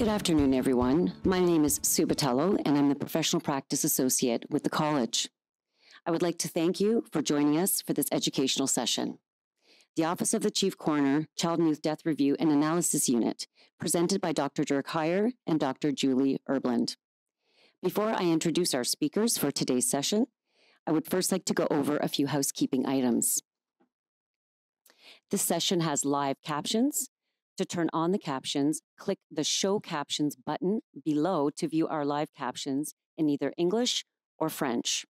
Good afternoon, everyone. My name is Sue Botello, and I'm the Professional Practice Associate with the college. I would like to thank you for joining us for this educational session. The Office of the Chief Coroner, Child and Youth Death Review and Analysis Unit, presented by Dr. Dirk Heyer and Dr. Julie Erblund. Before I introduce our speakers for today's session, I would first like to go over a few housekeeping items. This session has live captions. To turn on the captions, click the Show Captions button below to view our live captions in either English or French.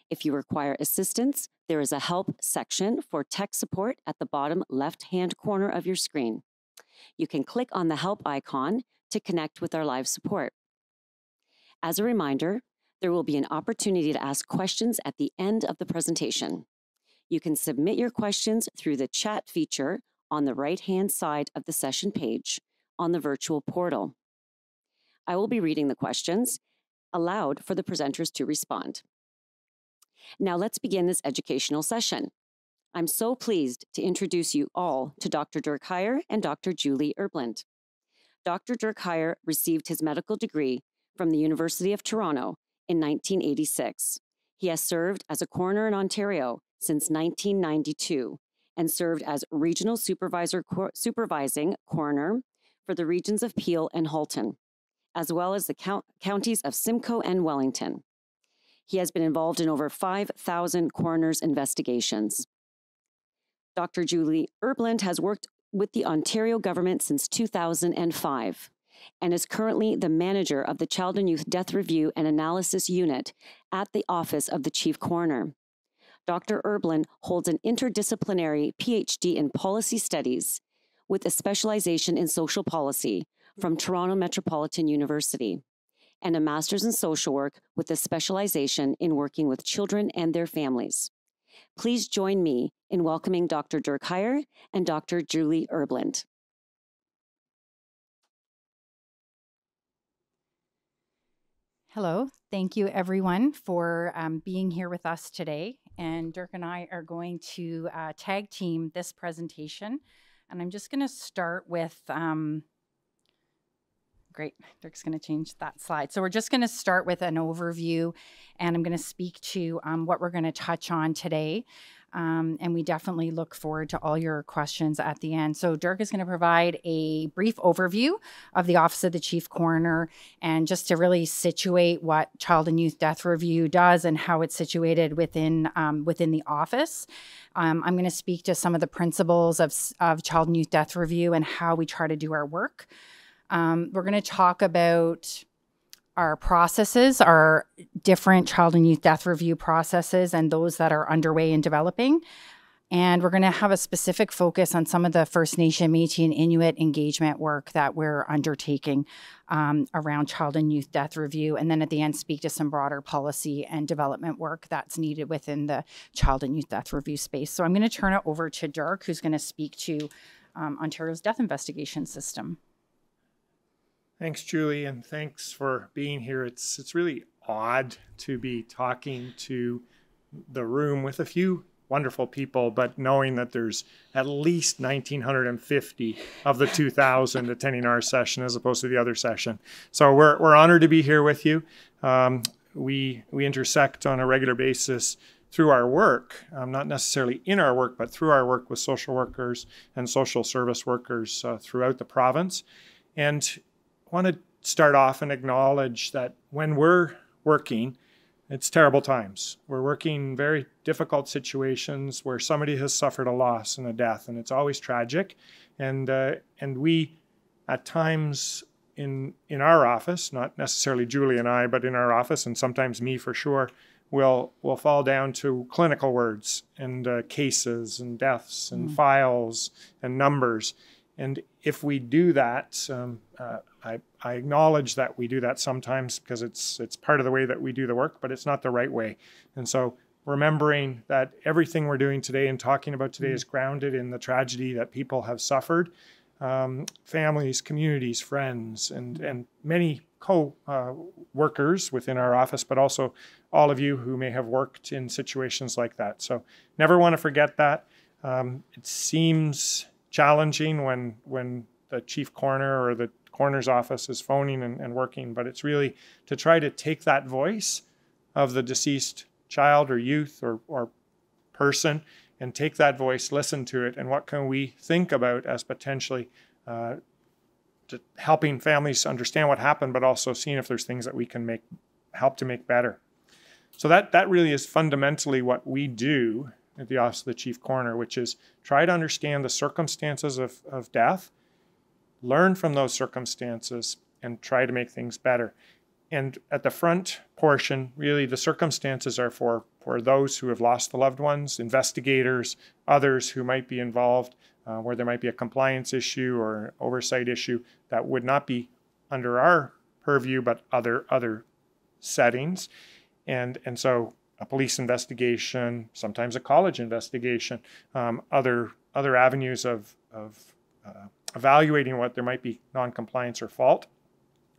If you require assistance, there is a help section for tech support at the bottom left-hand corner of your screen. You can click on the help icon to connect with our live support. As a reminder, there will be an opportunity to ask questions at the end of the presentation. You can submit your questions through the chat feature on the right-hand side of the session page on the virtual portal. I will be reading the questions aloud for the presenters to respond. Now let's begin this educational session. I'm so pleased to introduce you all to Dr. Dirk Heyer and Dr. Julie Erblund. Dr. Dirk Heyer received his medical degree from the University of Toronto in 1986. He has served as a coroner in Ontario since 1992 and served as regional supervising coroner for the regions of Peel and Halton, as well as the counties of Simcoe and Wellington. He has been involved in over 5,000 coroner's investigations. Dr. Julie Erblund has worked with the Ontario government since 2005 and is currently the manager of the Child and Youth Death Review and Analysis Unit at the Office of the Chief Coroner. Dr. Erblund holds an interdisciplinary PhD in policy studies with a specialization in social policy from Toronto Metropolitan University and a master's in social work with a specialization in working with children and their families. Please join me in welcoming Dr. Dirk Heyer and Dr. Julie Erblund. Hello, thank you everyone for being here with us today. And Dirk and I are going to tag team this presentation. And I'm just going to start with, great, Dirk's going to change that slide. So we're just going to start with an overview, and I'm going to speak to what we're going to touch on today. And we definitely look forward to all your questions at the end. So Dirk is going to provide a brief overview of the Office of the Chief Coroner and just to really situate what Child and Youth Death Review does and how it's situated within the office. I'm going to speak to some of the principles of Child and Youth Death Review and how we try to do our work. We're going to talk about our processes, our different Child and Youth Death Review processes and those that are underway and developing. And we're going to have a specific focus on some of the First Nation, Métis, and Inuit engagement work that we're undertaking around Child and Youth Death Review. And then at the end, speak to some broader policy and development work that's needed within the Child and Youth Death Review space. So I'm going to turn it over to Dirk, who's going to speak to Ontario's death investigation system. Thanks, Julie, and thanks for being here. It's really odd to be talking to the room with a few wonderful people, but knowing that there's at least 1,950 of the 2,000 attending our session as opposed to the other session. So we're honored to be here with you. We intersect on a regular basis through our work, not necessarily in our work, but through our work with social workers and social service workers throughout the province. And I want to start off and acknowledge that when we're working, it's terrible times. We're working very difficult situations where somebody has suffered a loss and a death, and it's always tragic. And we, at times in our office, not necessarily Julie and I, but in our office, and sometimes me for sure, will fall down to clinical words and cases and deaths and files and numbers. And if we do that, I acknowledge that we do that sometimes because it's part of the way that we do the work, but it's not the right way. And so remembering that everything we're doing today and talking about today is grounded in the tragedy that people have suffered, families, communities, friends, and many co-workers within our office, but also all of you who may have worked in situations like that. So never want to forget that. It seems challenging when the chief coroner or the coroner's office is phoning and working, but it's really to try to take that voice of the deceased child or youth or person and take that voice, listen to it, and what can we think about as potentially helping families understand what happened, but also seeing if there's things that we can help to make better. So that really is fundamentally what we do at the Office of the Chief Coroner, which is try to understand the circumstances of death, learn from those circumstances, and try to make things better. And at the front portion, really the circumstances are for those who have lost the loved ones, investigators, others who might be involved, where there might be a compliance issue or an oversight issue that would not be under our purview, but other settings. And so a police investigation, sometimes a college investigation, other avenues of evaluating what there might be non-compliance or fault.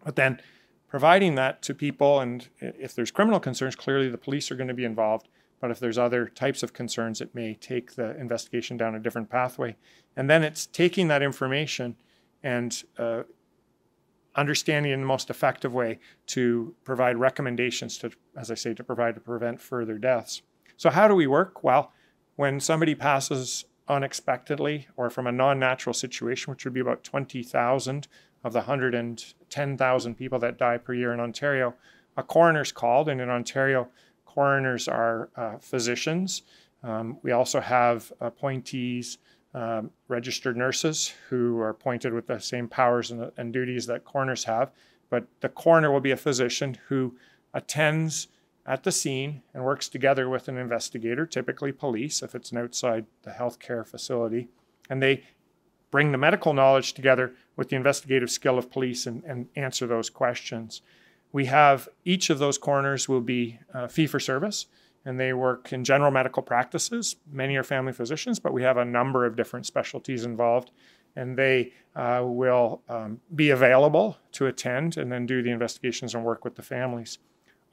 But then providing that to people, and if there's criminal concerns, clearly the police are going to be involved. But if there's other types of concerns, it may take the investigation down a different pathway. And then it's taking that information and understanding in the most effective way to provide recommendations to, as I say, to prevent further deaths. So how do we work? Well, when somebody passes unexpectedly or from a non-natural situation, which would be about 20,000 of the 110,000 people that die per year in Ontario, a coroner's called, and in Ontario, coroners are physicians. We also have appointees, registered nurses who are appointed with the same powers and duties that coroners have. But the coroner will be a physician who attends at the scene and works together with an investigator, typically police if it's an outside the healthcare facility. And they bring the medical knowledge together with the investigative skill of police and answer those questions. We have each of those coroners will be fee for service, and they work in general medical practices. Many are family physicians, but we have a number of different specialties involved, and they will be available to attend and then do the investigations and work with the families.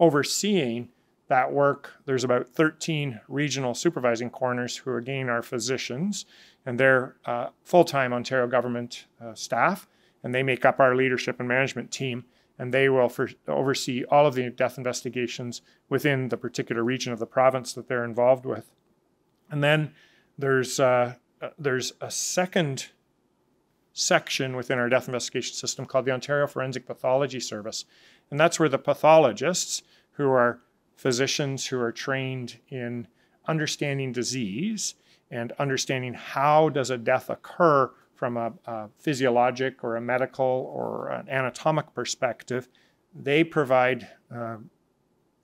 Overseeing that work, there's about 13 regional supervising coroners who again are physicians, and they're full-time Ontario government staff, and they make up our leadership and management team, and they will oversee all of the death investigations within the particular region of the province that they're involved with. And then there's a second section within our death investigation system called the Ontario Forensic Pathology Service, and that's where the pathologists, who are physicians who are trained in understanding disease and understanding how does a death occur from a physiologic or a medical or an anatomic perspective, they provide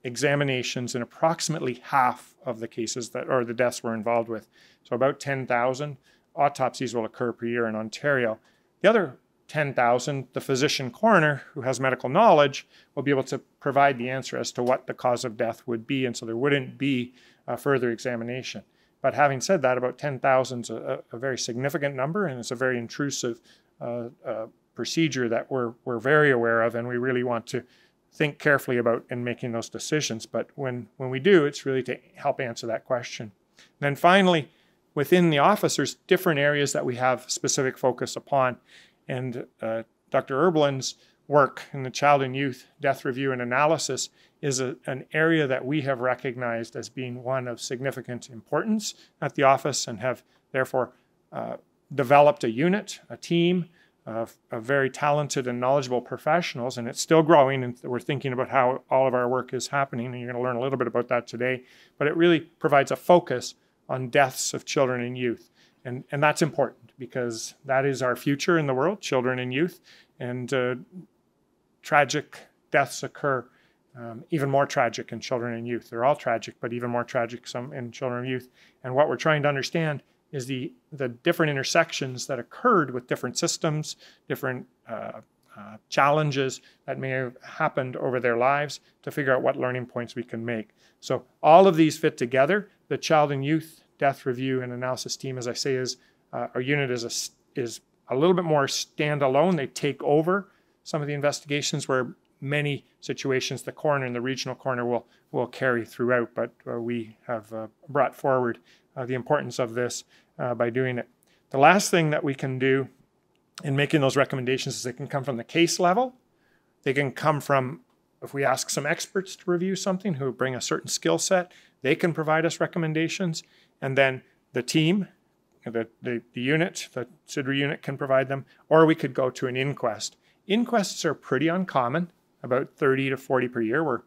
examinations in approximately half of the cases the deaths we're involved with. So about 10,000 autopsies will occur per year in Ontario. The other 10,000, the physician coroner who has medical knowledge will be able to provide the answer as to what the cause of death would be, and so there wouldn't be a further examination. But having said that, about 10,000 is a very significant number, and it's a very intrusive procedure that we're very aware of, and we really want to think carefully about in making those decisions. But when we do, it's really to help answer that question. And then finally, within the office, there's different areas that we have specific focus upon. And Dr. Erblin's work in the Child and Youth Death Review and Analysis is an area that we have recognized as being one of significant importance at the office, and have therefore developed a unit, a team of very talented and knowledgeable professionals, and it's still growing, and we're thinking about how all of our work is happening, and you're going to learn a little bit about that today. But it really provides a focus on deaths of children and youth, and that's important because that is our future in the world, children and youth, and tragic deaths occur, even more tragic in children and youth. They're all tragic, but even more tragic some in children and youth. And what we're trying to understand is the different intersections that occurred with different systems, different challenges that may have happened over their lives, to figure out what learning points we can make. So all of these fit together. The Child and Youth Death Review and Analysis team, as I say, is our unit is a little bit more standalone. They take over some of the investigations where many situations the coroner and the regional coroner will carry throughout, but we have brought forward the importance of this by doing it. The last thing that we can do in making those recommendations is they can come from the case level. They can come from, if we ask some experts to review something who bring a certain skill set, they can provide us recommendations. And then the team, the unit, the CIDRA unit can provide them, or we could go to an inquest. Inquests are pretty uncommon, about 30 to 40 per year. We're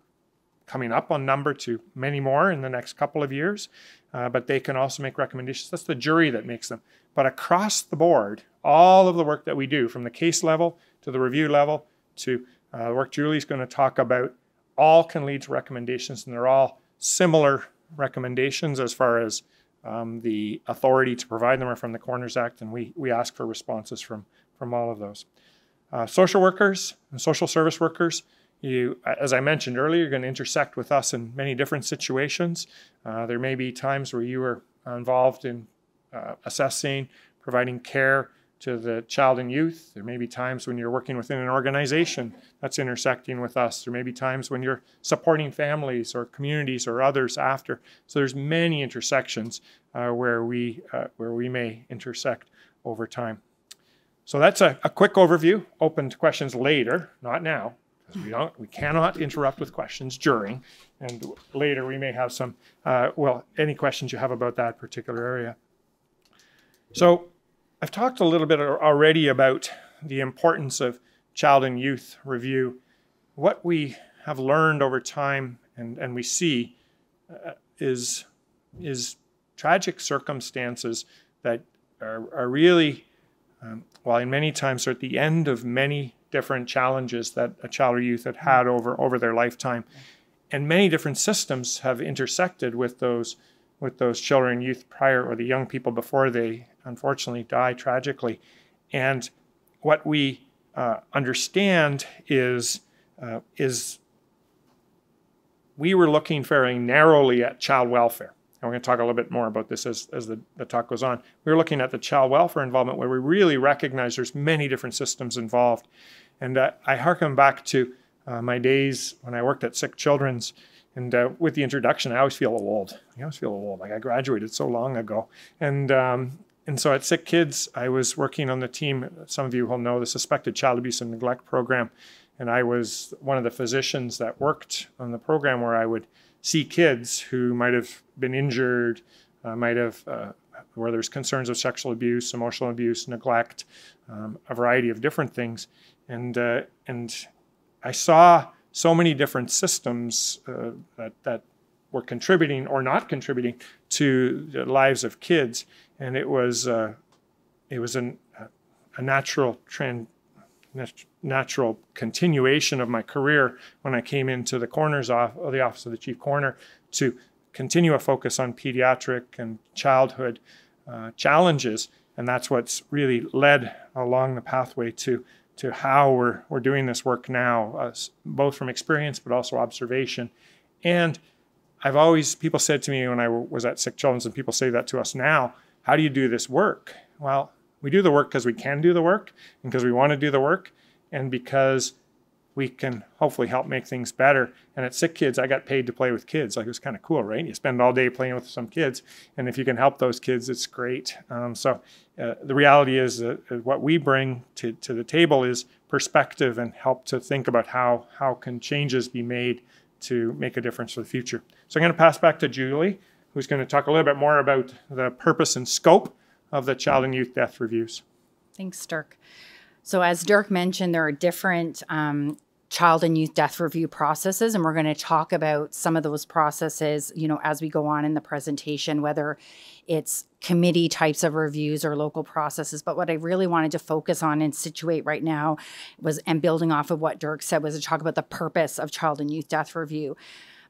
coming up on number to many more in the next couple of years, but they can also make recommendations. That's the jury that makes them. But across the board, all of the work that we do, from the case level to the review level to the work Julie's going to talk about, all can lead to recommendations, and they're all similar recommendations as far as the authority to provide them are from the Coroners Act, and we ask for responses from all of those. Social workers and social service workers, as I mentioned earlier, you're going to intersect with us in many different situations. There may be times where you are involved in assessing, providing care to the child and youth. There may be times when you're working within an organization that's intersecting with us. There may be times when you're supporting families or communities or others after. So there's many intersections where we may intersect over time. So that's a quick overview. Open to questions later, not now, because we cannot interrupt with questions during. And later we may have some, any questions you have about that particular area. So I've talked a little bit already about the importance of child and youth review. What we have learned over time and we see is tragic circumstances that are really, while in many times are at the end of many different challenges that a child or youth had over their lifetime. And many different systems have intersected with those children and youth prior, or the young people before they unfortunately die tragically. And what we understand is we were looking very narrowly at child welfare. And we're going to talk a little bit more about this as the talk goes on. We were looking at the child welfare involvement where we really recognize there's many different systems involved. And I hearken back to my days when I worked at Sick Children's. And with the introduction, I always feel old. Like I graduated so long ago. And so at Sick Kids, I was working on the team. Some of you will know the Suspected Child Abuse and Neglect Program. And I was one of the physicians that worked on the program where I would see kids who might have been injured, where there's concerns of sexual abuse, emotional abuse, neglect, a variety of different things. And I saw so many different systems that were contributing or not contributing to the lives of kids, and it was a natural continuation of my career when I came into the coroner's office, the office of the chief coroner, to continue a focus on pediatric and childhood challenges, and that's what's really led along the pathway to how we're doing this work now, both from experience but also observation. And people said to me when I was at Sick Children's, and people say that to us now, how do you do this work? Well, we do the work because we can do the work, and because we want to do the work, and because we can hopefully help make things better. And at Sick Kids, I got paid to play with kids. Like, it was kind of cool, right? You spend all day playing with some kids, and if you can help those kids, it's great. So the reality is that what we bring to the table is perspective and help to think about how can changes be made to make a difference for the future. So I'm going to pass back to Julie, who's going to talk a little bit more about the purpose and scope of the child and youth death reviews. Thanks, Dirk. So as Dirk mentioned, there are different child and youth death review processes, and we're going to talk about some of those processes, as we go on in the presentation, whether it's committee types of reviews or local processes. But what I really wanted to focus on and situate right now and building off of what Dirk said, was to talk about the purpose of child and youth death review.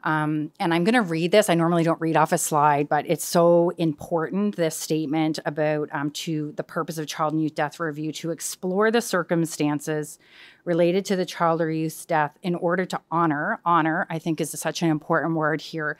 And I'm going to read this. I normally don't read off a slide, but it's so important, this statement about to the purpose of child and youth death review, to explore the circumstances related to the child or youth's death in order to honor, I think is such an important word here,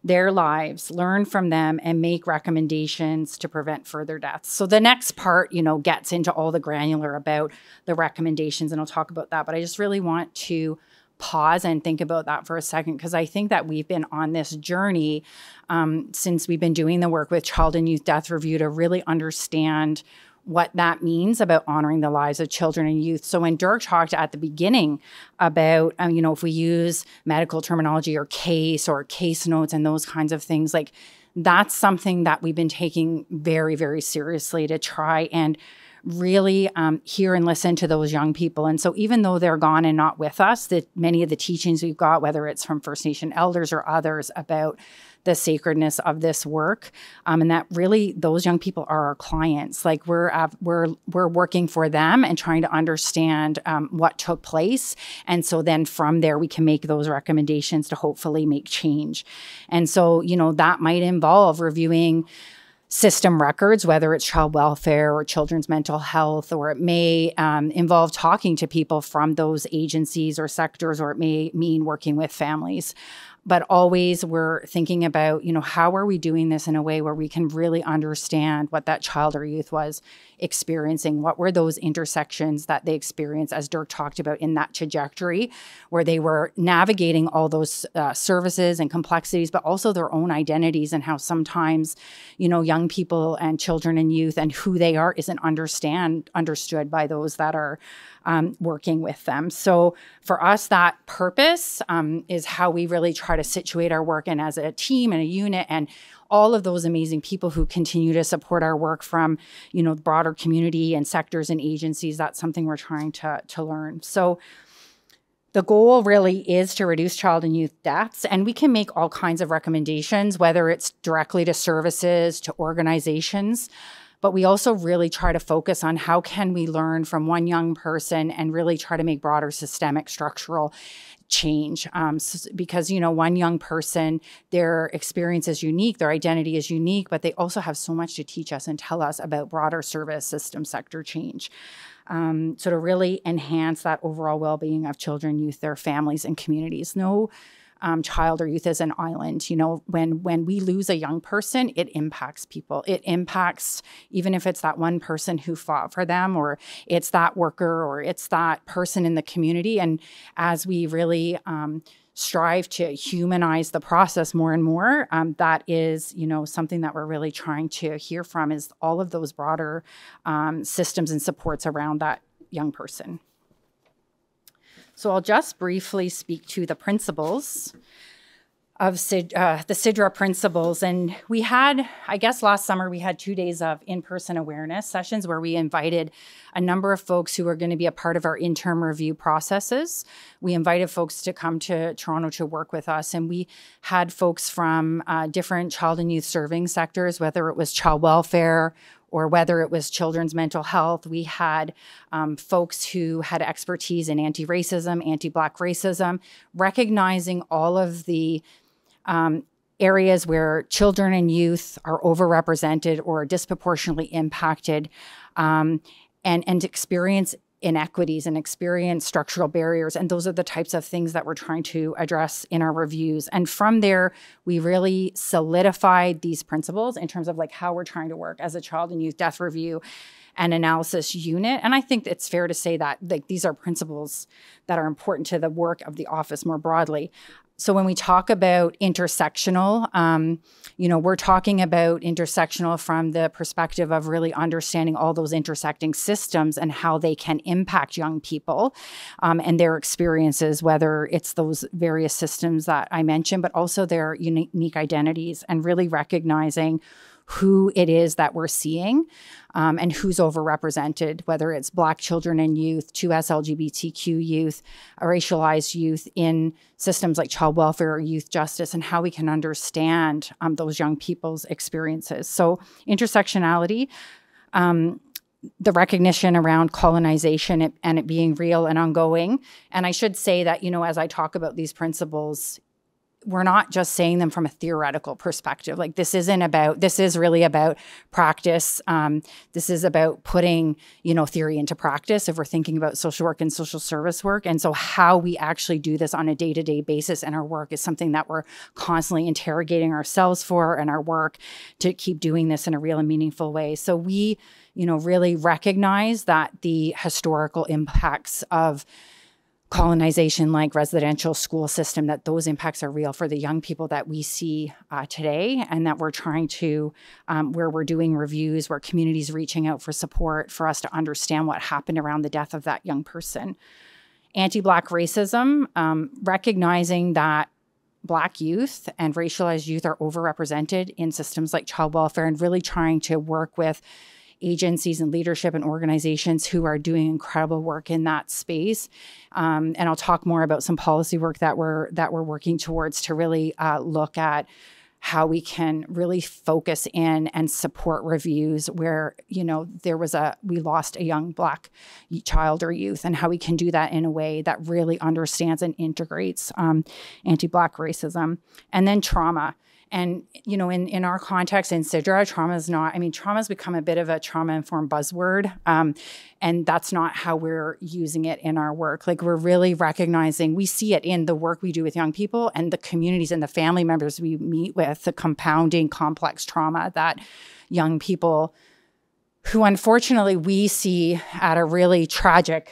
their lives, learn from them, and make recommendations to prevent further deaths. So the next part, gets into all the granular about the recommendations, and I'll talk about that. But I just really want to pause and think about that for a second, because I think that we've been on this journey since we've been doing the work with child and youth death review to really understand what that means about honoring the lives of children and youth. So when Dirk talked at the beginning about, if we use medical terminology or case notes and those kinds of things, like that's something that we've been taking very, very seriously to try and really hear and listen to those young people. And so even though they're gone and not with us, that many of the teachings we've got, whether it's from First Nation elders or others, about the sacredness of this work, and that really those young people are our clients. Like we're working for them and trying to understand what took place, and so then from there we can make those recommendations to hopefully make change. And so that might involve reviewing system records, whether it's child welfare or children's mental health, or it may involve talking to people from those agencies or sectors, or it may mean working with families. But always we're thinking about, how are we doing this in a way where we can really understand what that child or youth was experiencing? What were those intersections that they experienced, as Dirk talked about, in that trajectory where they were navigating all those services and complexities, but also their own identities, and how sometimes, young people and children and youth and who they are isn't understood by those that are working with them. So for us, that purpose is how we really try to situate our work, and as a team and a unit, and all of those amazing people who continue to support our work from, the broader community and sectors and agencies. That's something we're trying to learn. So the goal really is to reduce child and youth deaths, and we can make all kinds of recommendations, whether it's directly to services, to organizations. But we also really try to focus on how can we learn from one young person and really try to make broader systemic structural change. Because, one young person, their experience is unique, their identity is unique, but they also have so much to teach us and tell us about broader service system sector change. So to really enhance that overall well-being of children, youth, their families, and communities. No child or youth is an island. When we lose a young person, it impacts people. It impacts, even if it's that one person who fought for them, or it's that worker, or it's that person in the community. And as we really strive to humanize the process more and more, that is, something that we're really trying to hear from, is all of those broader systems and supports around that young person. So I'll just briefly speak to the principles of the CIDRA principles. And we had, I guess last summer, we had 2 days of in-person awareness sessions where we invited a number of folks who are going to be a part of our interim review processes. We invited folks to come to Toronto to work with us. And we had folks from different child and youth serving sectors, whether it was child welfare or whether it was children's mental health. We had folks who had expertise in anti-racism, anti-Black racism, recognizing all of the areas where children and youth are overrepresented or disproportionately impacted, and experience inequities and experience structural barriers. And those are the types of things that we're trying to address in our reviews. And from there, we really solidified these principles in terms of how we're trying to work as a child and youth death review and analysis unit. And I think it's fair to say that these are principles that are important to the work of the office more broadly. So when we talk about intersectional, we're talking about intersectional from the perspective of really understanding all those intersecting systems and how they can impact young people and their experiences, whether it's those various systems that I mentioned, but also their unique identities, and really recognizing who it is that we're seeing and who's overrepresented, whether it's Black children and youth, 2S LGBTQ youth, racialized youth in systems like child welfare or youth justice, and how we can understand those young people's experiences. So intersectionality, the recognition around colonization and it being real and ongoing. And I should say that, as I talk about these principles, we're not just saying them from a theoretical perspective. This is really about practice. This is about putting, theory into practice if we're thinking about social work and social service work. And so how we actually do this on a day-to-day basis in our work is something that we're constantly interrogating ourselves for in our work to keep doing this in a real and meaningful way. So we, really recognize that the historical impacts of colonization like residential school system, that those impacts are real for the young people that we see today, and that we're trying to, where we're doing reviews, where communities reaching out for support for us to understand what happened around the death of that young person. Anti-Black racism, recognizing that Black youth and racialized youth are overrepresented in systems like child welfare, and really trying to work with agencies and leadership and organizations who are doing incredible work in that space. And I'll talk more about some policy work that we're working towards to really look at how we can really focus in and support reviews where, you know, we lost a young Black child or youth, and how we can do that in a way that really understands and integrates anti-Black racism. And then trauma. And, you know, in our context in CIDRA, trauma's become a bit of a trauma-informed buzzword. And that's not how we're using it in our work. Like, we're really recognizing, we see it in the work we do with young people and the communities and the family members we meet with, the compounding complex trauma that young people, who unfortunately we see at a really tragic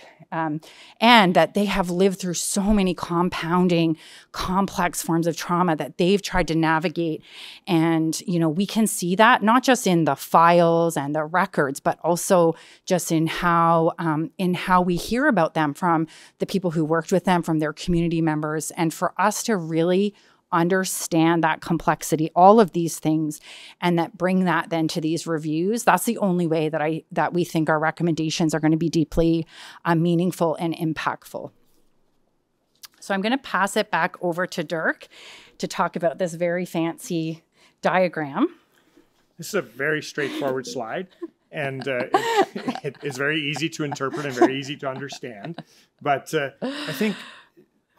and that they have lived through so many compounding, complex forms of trauma that they've tried to navigate. And, you know, we can see that not just in the files and the records, but also just in how we hear about them from the people who worked with them, from their community members. And for us to really understand that complexity, all of these things, and that bring that then to these reviews, that's the only way that we think our recommendations are going to be deeply meaningful and impactful. So I'm going to pass it back over to Dirk to talk about this very fancy diagram. This is a very straightforward slide, and it is very easy to interpret and very easy to understand. But I think,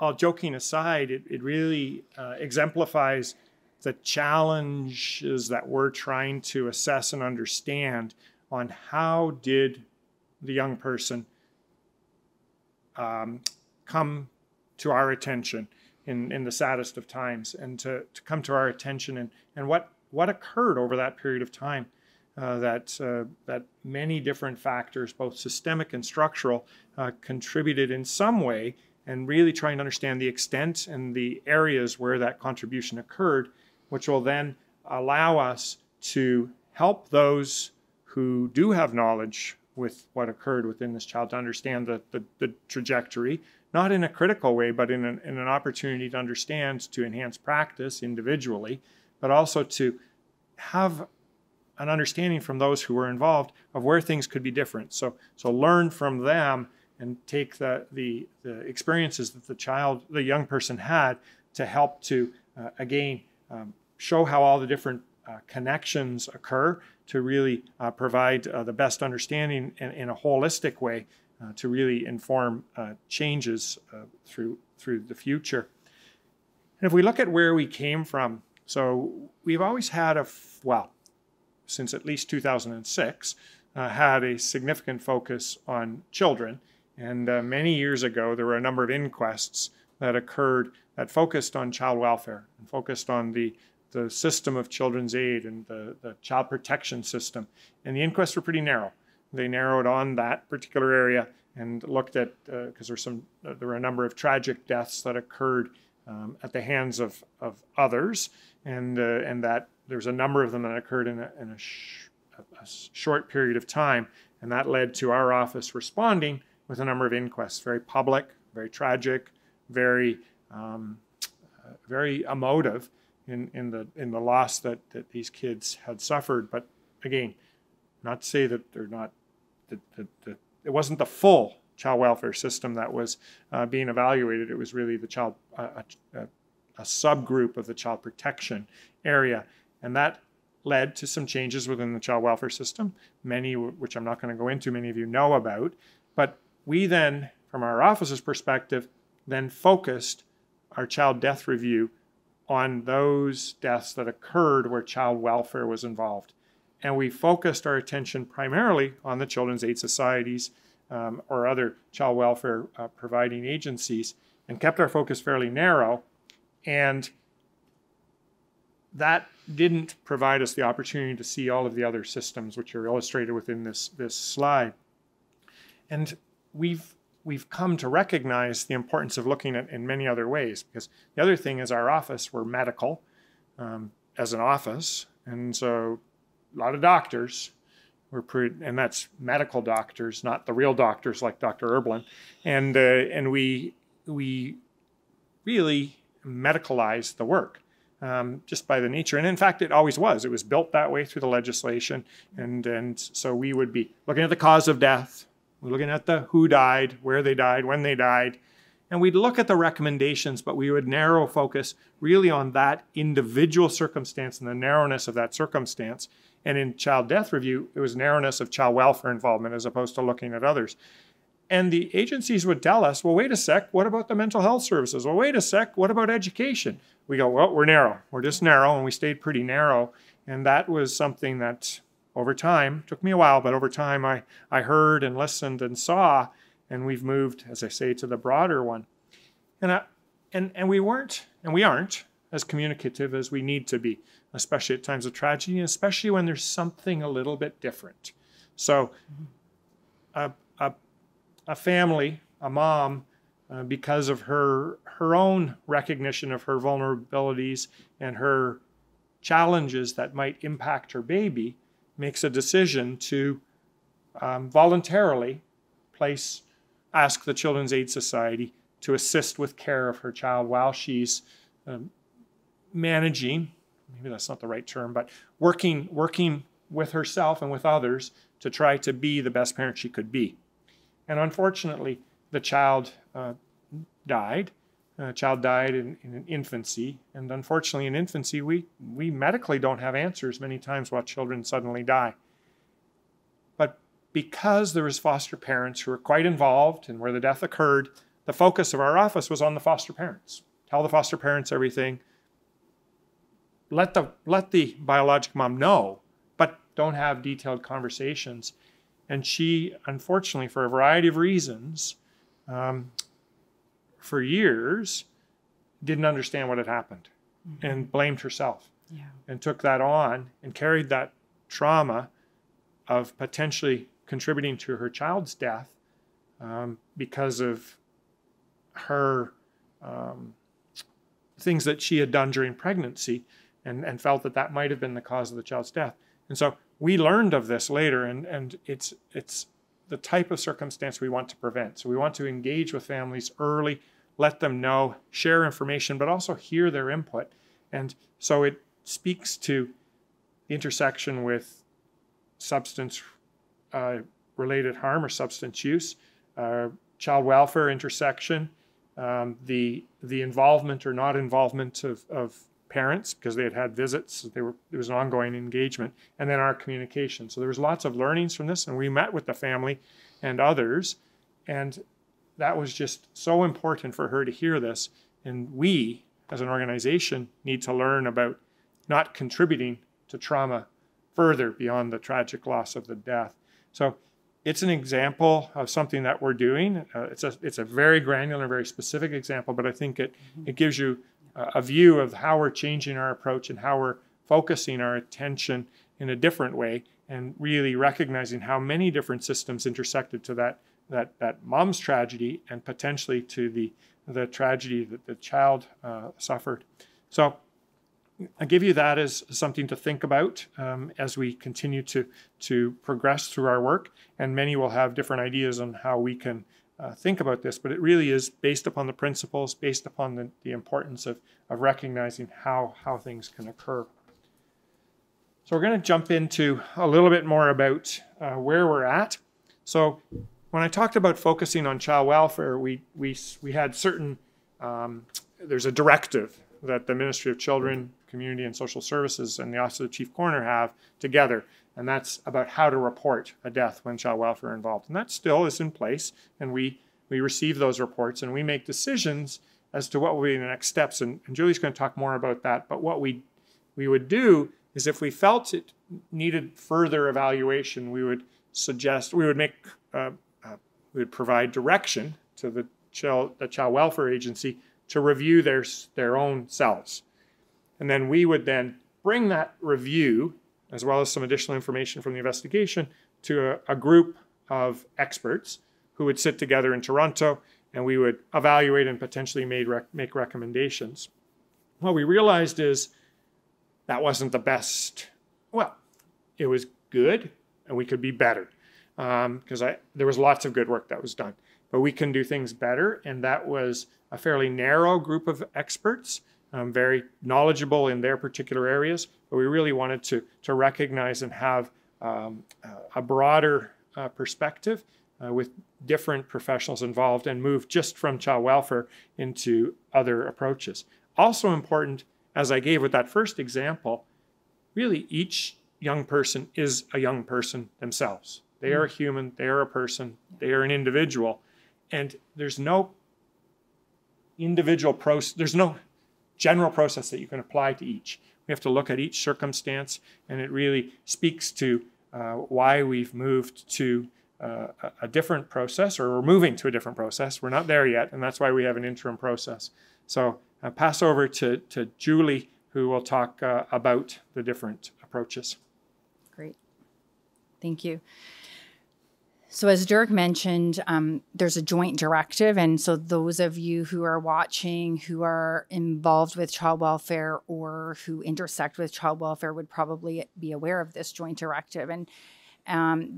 all joking aside, it really exemplifies the challenges that we're trying to assess and understand on how did the young person come to our attention in the saddest of times, and to come to our attention, and what occurred over that period of time, that many different factors, both systemic and structural, contributed in some way, and really trying to understand the extent and the areas where that contribution occurred, which will then allow us to help those who do have knowledge with what occurred within this child to understand the trajectory, not in a critical way, but in an opportunity to understand, to enhance practice individually, but also to have an understanding from those who were involved of where things could be different. So learn from them and take the experiences that the young person had, to help to, again, show how all the different connections occur, to really provide the best understanding in a holistic way, to really inform changes through the future. And if we look at where we came from, so we've always had since at least 2006, had a significant focus on children. And many years ago, there were a number of inquests that occurred that focused on child welfare and focused on the system of children's aid and the child protection system. And the inquests were pretty narrow. They narrowed on that particular area and looked at, because there were a number of tragic deaths that occurred at the hands of others, and that there's a number of them that occurred in a short period of time. And that led to our office responding with a number of inquests, very public, very tragic, very emotive in the loss that these kids had suffered. But again, not to say that they're not, that it wasn't the full child welfare system that was being evaluated. It was really the a subgroup of the child protection area, and that led to some changes within the child welfare system, many which I'm not going to go into, many of you know about. But we then, from our office's perspective, then focused our child death review on those deaths that occurred where child welfare was involved. And we focused our attention primarily on the Children's Aid Societies or other child welfare providing agencies, and kept our focus fairly narrow. And that didn't provide us the opportunity to see all of the other systems which are illustrated within this slide. And we've we've come to recognize the importance of looking at in many other ways, because the other thing is our office, we're medical as an office, and so a lot of doctors, and that's medical doctors, not the real doctors like Dr. Erblin, and we really medicalize the work just by the nature. And in fact, it always was. It was built that way through the legislation. And so we would be looking at the cause of death. We're looking at the who died, where they died, when they died. And we'd look at the recommendations, but we would narrow focus really on that individual circumstance and the narrowness of that circumstance. And in child death review, it was narrowness of child welfare involvement as opposed to looking at others. And the agencies would tell us, well, wait a sec, what about the mental health services? Well, wait a sec, what about education? We go, well, we're narrow. We're just narrow, and we stayed pretty narrow. And that was something that over time, took me a while, but over time I heard and listened and saw, and we've moved, as I say, to the broader one. And we weren't, and we aren't, as communicative as we need to be, especially at times of tragedy, and especially when there's something a little bit different. So a family, a mom, because of her own recognition of her vulnerabilities and her challenges that might impact her baby, makes a decision to voluntarily ask the Children's Aid Society to assist with care of her child while she's managing, maybe that's not the right term, but working with herself and with others to try to be the best parent she could be. And unfortunately, the child died. The child died in infancy. And unfortunately, in infancy, we medically don't have answers many times why children suddenly die. But because there was foster parents who were quite involved and where the death occurred, the focus of our office was on the foster parents. Tell the foster parents everything. Let the biologic mom know, but don't have detailed conversations. And she, unfortunately, for a variety of reasons, for years, didn't understand what had happened and blamed herself and took that on and carried that trauma of potentially contributing to her child's death because of her things that she had done during pregnancy and felt that might have been the cause of the child's death. And so we learned of this later, and it's the type of circumstance we want to prevent. So we want to engage with families early, let them know, share information, but also hear their input. And so it speaks to the intersection with substance related harm or substance use, child welfare intersection, the involvement or not involvement of parents because they had visits, there was an ongoing engagement, and then our communication. So there was lots of learnings from this, and we met with the family and others, and that was just so important for her to hear this. And we, as an organization, need to learn about not contributing to trauma further beyond the tragic loss of the death. So it's an example of something that we're doing. It's a very granular, very specific example, but I think it gives you a view of how we're changing our approach and how we're focusing our attention in a different way and really recognizing how many different systems intersected to that mom's tragedy and potentially to the tragedy that the child suffered. So I give you that as something to think about as we continue to progress through our work, and many will have different ideas on how we can think about this, but it really is based upon the principles, based upon the importance of recognizing how things can occur. So we're going to jump into a little bit more about where we're at. So when I talked about focusing on child welfare, we had certain, there's a directive that the Ministry of Children, Community and Social Services and the Office of the Chief Coroner have together, and that's about how to report a death when child welfare involved. And that still is in place, and we receive those reports and we make decisions as to what will be the next steps. And Julie's going to talk more about that, but what we would do is if we felt it needed further evaluation, we would provide direction to the Child Welfare Agency to review their own selves. And then we would then bring that review, as well as some additional information from the investigation, to a group of experts who would sit together in Toronto, and we would evaluate and potentially make recommendations. What we realized is that wasn't the best. Well, it was good, and we could be better, because there was lots of good work that was done. But we can do things better, and that was a fairly narrow group of experts, very knowledgeable in their particular areas. But we really wanted to recognize and have a broader perspective with different professionals involved, and move just from child welfare into other approaches. Also important, as I gave with that first example, really each young person is a young person themselves. They are a human, they are a person, they are an individual. And there's no individual process, there's no general process that you can apply to each. We have to look at each circumstance, and it really speaks to why we've moved to a different process, or we're moving to a different process. We're not there yet, and that's why we have an interim process. So I'll pass over to Julie, who will talk about the different approaches. Great. Thank you. So as Dirk mentioned, there's a joint directive. And so those of you who are watching, who are involved with child welfare or who intersect with child welfare would probably be aware of this joint directive. And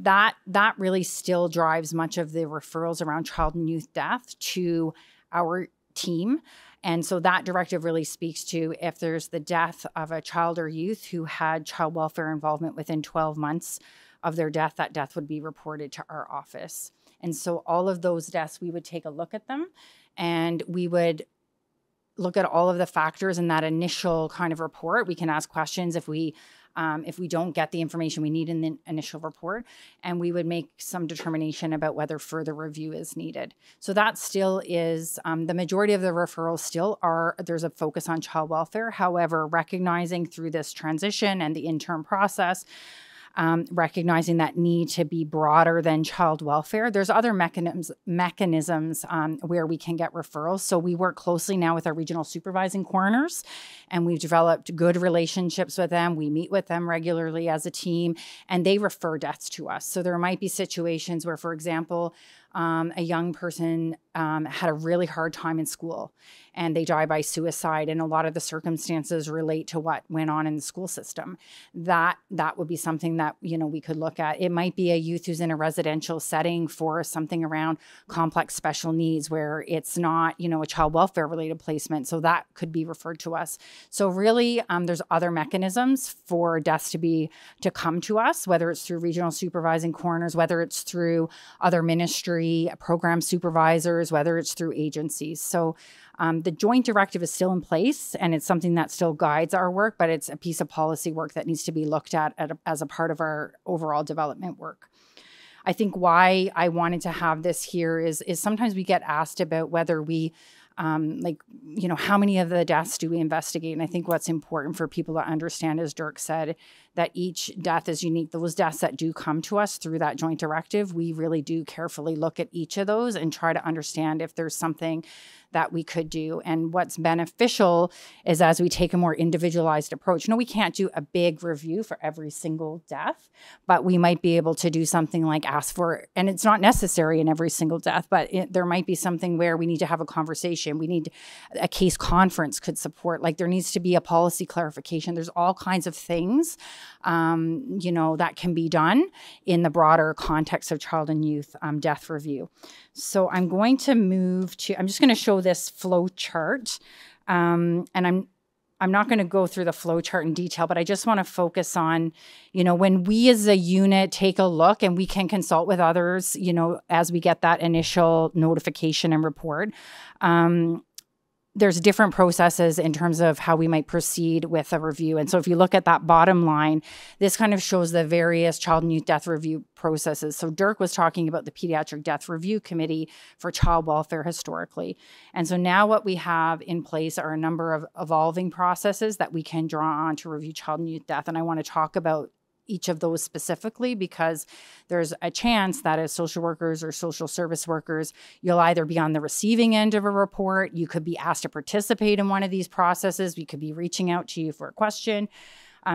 that really still drives much of the referrals around child and youth death to our team. And so that directive really speaks to if there's the death of a child or youth who had child welfare involvement within 12 months of their death, that death would be reported to our office. And so all of those deaths, we would take a look at them, and we would look at all of the factors in that initial kind of report. We can ask questions if we don't get the information we need in the initial report, and we would make some determination about whether further review is needed. So that still is, the majority of the referrals still are, there's a focus on child welfare. However, recognizing through this transition and the interim process, recognizing that need to be broader than child welfare. There's other mechanisms where we can get referrals. So we work closely now with our regional supervising coroners, and we've developed good relationships with them. We meet with them regularly as a team, and they refer deaths to us. So there might be situations where, for example, a young person had a really hard time in school and they die by suicide, and a lot of the circumstances relate to what went on in the school system. That would be something that, we could look at. It might be a youth who's in a residential setting for something around complex special needs where it's not, a child welfare related placement. So that could be referred to us. So really, there's other mechanisms for deaths to come to us, whether it's through regional supervising coroners, whether it's through other ministry program supervisors, whether it's through agencies. So the joint directive is still in place, and it's something that still guides our work, but it's a piece of policy work that needs to be looked at as a part of our overall development work. I think why I wanted to have this here is sometimes we get asked about whether we how many of the deaths do we investigate? And I think what's important for people to understand, as Dirk said, that each death is unique. Those deaths that do come to us through that joint directive, we really do carefully look at each of those and try to understand if there's something that we could do. And what's beneficial is as we take a more individualized approach. No, we can't do a big review for every single death, but we might be able to do something like ask for, and it's not necessary in every single death, but there might be something where we need to have a conversation. We need a case conference could support, like there needs to be a policy clarification. There's all kinds of things, that can be done in the broader context of child and youth death review. So I'm going to I'm just going to show this flow chart. And I'm not going to go through the flow chart in detail, but I just want to focus on, when we as a unit take a look, and we can consult with others, as we get that initial notification and report. There's different processes in terms of how we might proceed with a review. And so if you look at that bottom line, this kind of shows the various child and youth death review processes. So Dirk was talking about the Pediatric Death Review Committee for child welfare historically. And so now what we have in place are a number of evolving processes that we can draw on to review child and youth death. And I want to talk about each of those specifically, because there's a chance that as social workers or social service workers, you'll either be on the receiving end of a report, you could be asked to participate in one of these processes, we could be reaching out to you for a question.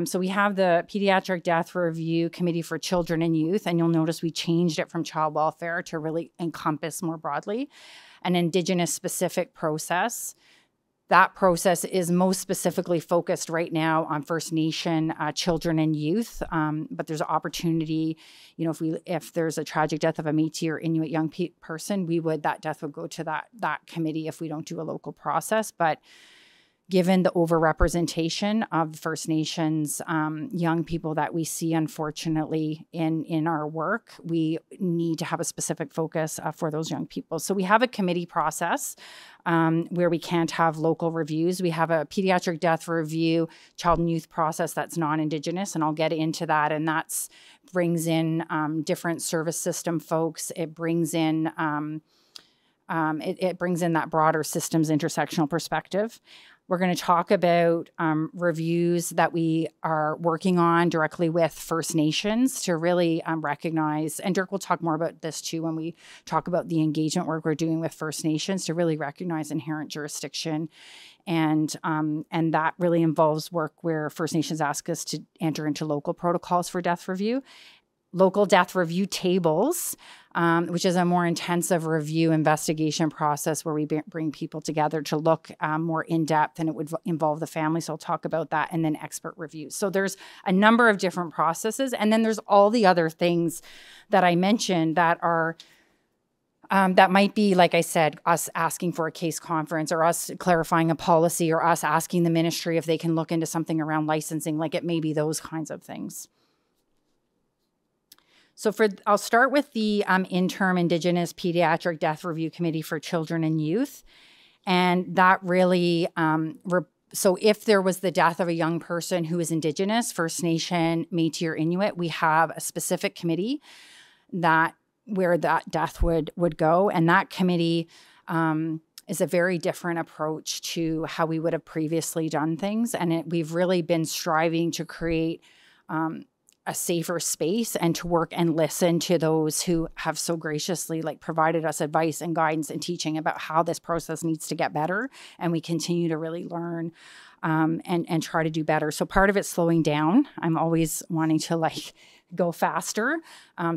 So we have the Pediatric Death Review Committee for Children and Youth, and you'll notice we changed it from child welfare to really encompass more broadly an Indigenous specific process. That process is most specifically focused right now on First Nation children and youth, but there's an opportunity, if there's a tragic death of a Métis or Inuit young person, that death would go to that committee if we don't do a local process. But given the overrepresentation of First Nations young people that we see, unfortunately, in our work, we need to have a specific focus for those young people. So we have a committee process where we can't have local reviews. We have a pediatric death review, child and youth process that's non-Indigenous, and I'll get into that. And that brings in different service system folks. It brings in it brings in that broader systems intersectional perspective. We're going to talk about reviews that we are working on directly with First Nations to really recognize, and Dirk will talk more about this too when we talk about the engagement work we're doing with First Nations to really recognize inherent jurisdiction. And that really involves work where First Nations ask us to enter into local protocols for death review. Local death review tables, which is a more intensive review investigation process where we bring people together to look more in depth, and it would involve the family. So I'll talk about that, and then expert reviews. So there's a number of different processes. And then there's all the other things that I mentioned that are that might be, like I said, us asking for a case conference, or us clarifying a policy, or us asking the ministry if they can look into something around licensing. Like, it may be those kinds of things. So I'll start with the interim Indigenous Pediatric Death Review Committee for Children and Youth. And that really, so if there was the death of a young person who is Indigenous, First Nation, Métis, or Inuit, we have a specific committee where that death would go. And that committee is a very different approach to how we would have previously done things. And we've really been striving to create a safer space and to work and listen to those who have so graciously provided us advice and guidance and teaching about how this process needs to get better. And we continue to really learn and try to do better. So part of it's slowing down. I'm always wanting to go faster.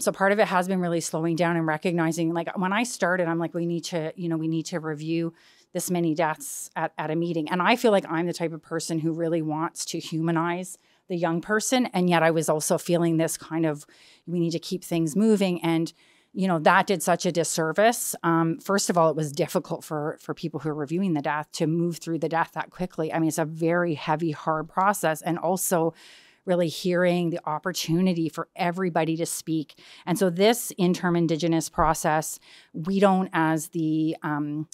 So part of it has been really slowing down and recognizing, when I started, I'm like, we need to review this many deaths at a meeting. And I feel like I'm the type of person who really wants to humanize the young person. And yet I was also feeling this kind of, we need to keep things moving. And, that did such a disservice. First of all, it was difficult for people who are reviewing the death to move through the death that quickly. I mean, it's a very heavy, hard process. And also really hearing the opportunity for everybody to speak. And so this interim Indigenous process, we don't, as the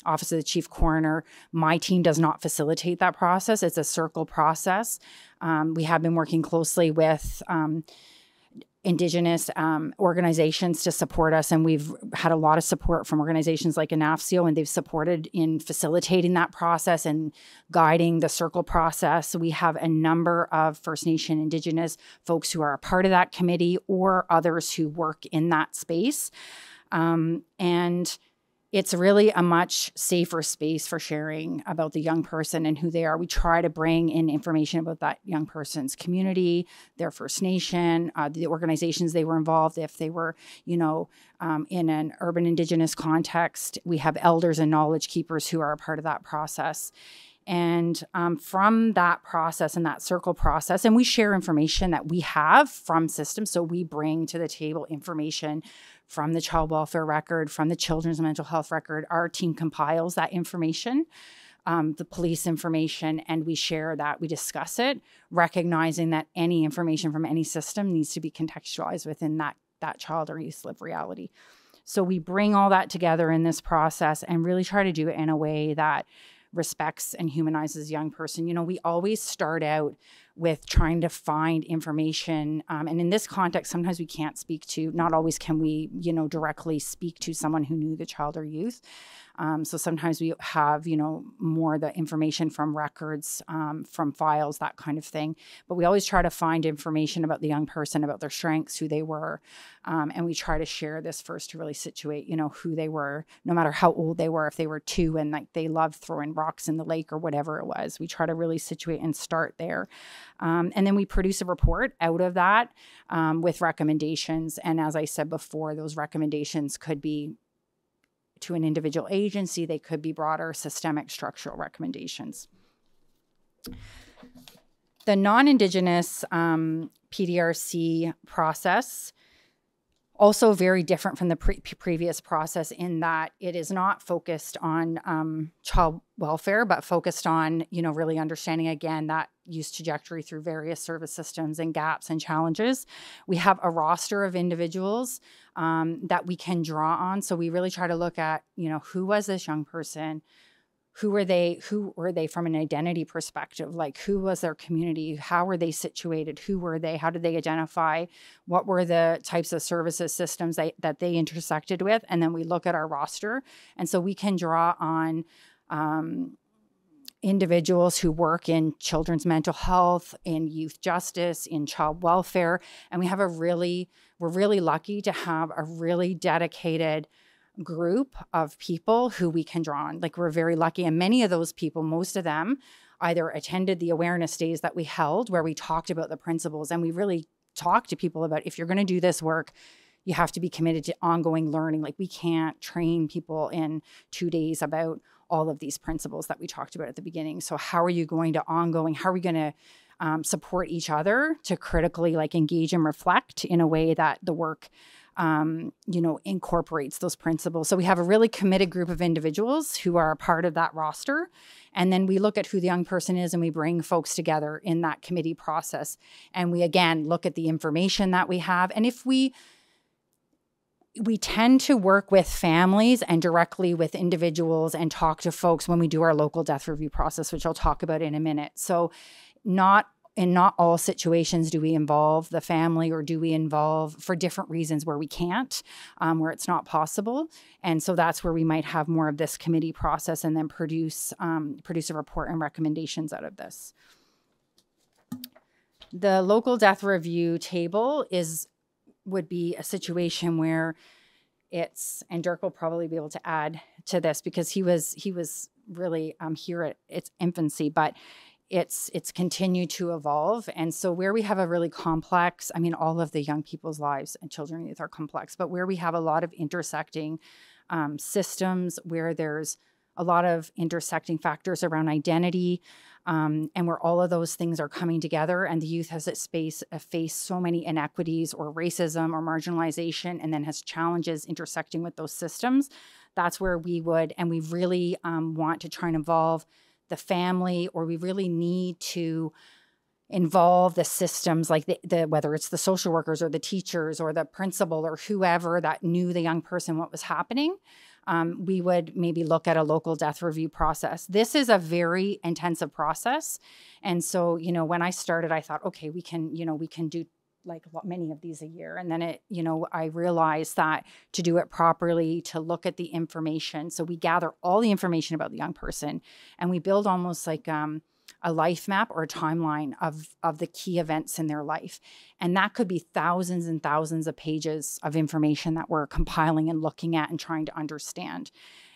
Office of the Chief Coroner, my team does not facilitate that process. It's a circle process. We have been working closely with Indigenous organizations to support us, and we've had a lot of support from organizations like ANAFCIO, and they've supported in facilitating that process and guiding the circle process. So we have a number of First Nation Indigenous folks who are a part of that committee, or others who work in that space. And it's really a much safer space for sharing about the young person and who they are. We try to bring in information about that young person's community, their First Nation, the organizations they were involved. If they were, in an urban Indigenous context, we have elders and knowledge keepers who are a part of that process. And from that process and that circle process, and we share information that we have from systems. So we bring to the table information from the child welfare record, from the children's mental health record. Our team compiles that information, the police information, and we share that. We discuss it, recognizing that any information from any system needs to be contextualized within that child or youth's lived reality. So we bring all that together in this process and really try to do it in a way that respects and humanizes a young person. We always start out with trying to find information. And in this context, sometimes we can't speak to, not always can we, directly speak to someone who knew the child or youth. So sometimes we have, more the information from records, from files, that kind of thing. But we always try to find information about the young person, about their strengths, who they were. And we try to share this first to really situate, who they were, no matter how old they were. If they were 2 and like they loved throwing rocks in the lake or whatever it was, we try to really situate and start there. And then we produce a report out of that with recommendations. And as I said before, those recommendations could be to an individual agency, they could be broader systemic structural recommendations. The non-Indigenous PDRC process, also very different from the previous process in that it is not focused on child welfare, but focused on, really understanding, again, that use trajectory through various service systems and gaps and challenges. We have a roster of individuals that we can draw on. So we really try to look at, who was this young person? Who were they from an identity perspective? Like, who was their community? How were they situated? Who were they? How did they identify? What were the types of services systems that they intersected with? And then we look at our roster. And so we can draw on individuals who work in children's mental health, in youth justice, in child welfare. And we're really lucky to have a really dedicated group of people who we can draw on. Like, we're very lucky. And many of those people, most of them, either attended the awareness days that we held where we talked about the principles, and we really talked to people about, if you're going to do this work, you have to be committed to ongoing learning. Like, we can't train people in 2 days about all of these principles that we talked about at the beginning. So how are you going to how are we going to support each other to critically engage and reflect in a way that the work incorporates those principles. So we have a really committed group of individuals who are a part of that roster. And then we look at who the young person is, and we bring folks together in that committee process. And we, again, look at the information that we have. And if we tend to work with families and directly with individuals and talk to folks when we do our local death review process, which I'll talk about in a minute. So in not all situations do we involve the family, or do we involve, for different reasons, where we can't, where it's not possible. And so that's where we might have more of this committee process and then produce a report and recommendations out of this. The local death review table would be a situation where and Dirk will probably be able to add to this because he was really here at its infancy, but it's continued to evolve. And so where we have a really complex, all of the young people's lives and children and youth are complex, but where we have a lot of intersecting systems, where there's a lot of intersecting factors around identity, and where all of those things are coming together, and the youth has faced so many inequities or racism or marginalization, and then has challenges intersecting with those systems. That's where we really want to try and involve the family, or we really need to involve the systems, like whether it's the social workers or the teachers or the principal or whoever that knew the young person what was happening. We would maybe look at a local death review process. This is a very intensive process. And so, when I started, I thought, okay, we can do many of these a year. And then I realized that to do it properly, to look at the information. So we gather all the information about the young person, and we build almost like a life map or a timeline of the key events in their life. And that could be thousands and thousands of pages of information that we're compiling and looking at and trying to understand.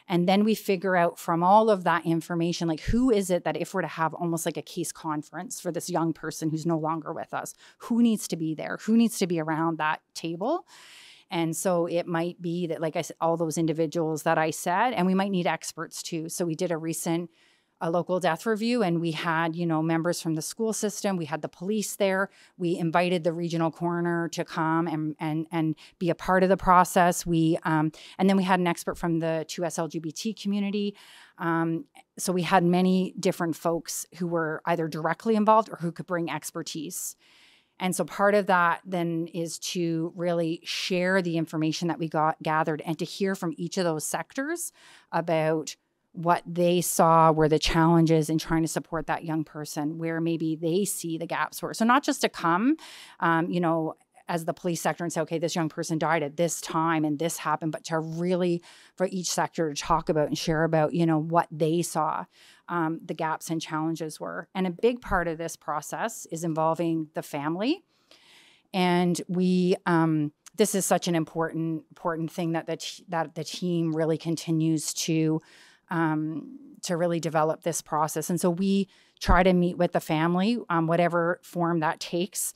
And then we figure out from all of that information, who is it that, if we're to have almost like a case conference for this young person who's no longer with us, who needs to be there? Who needs to be around that table? And so it might be that, like I said, all those individuals that I said, and we might need experts too. So we did a local death review, and we had, members from the school system. We had the police there. We invited the regional coroner to come and be a part of the process. And then we had an expert from the 2S LGBT community. So we had many different folks who were either directly involved or who could bring expertise. And so part of that then is to really share the information that we gathered, and to hear from each of those sectors about what they saw were the challenges in trying to support that young person, where maybe they see the gaps were. So not just to come, as the police sector and say, okay, this young person died at this time and this happened, but to really, for each sector to talk about and share about, you know, what they saw, the gaps and challenges were. And a big part of this process is involving the family. And we, this is such an important thing that the team really continues to really develop this process. And so we try to meet with the family, whatever form that takes,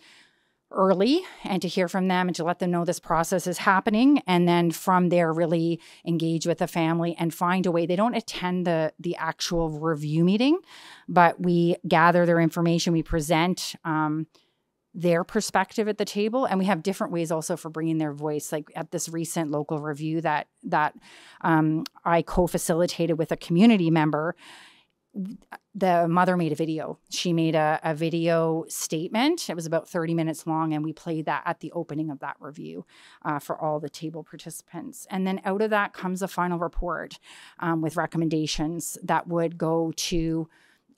early, and to hear from them and to let them know this process is happening. And then from there, really engage with the family and find a way. They don't attend the actual review meeting, but we gather their information. We present their perspective at the table, and we have different ways also for bringing their voice. Like at this recent local review that I co-facilitated with a community member, the mother made a video. She made a video statement. It was about 30 minutes long, and we played that at the opening of that review for all the table participants. And then out of that comes a final report with recommendations that would go to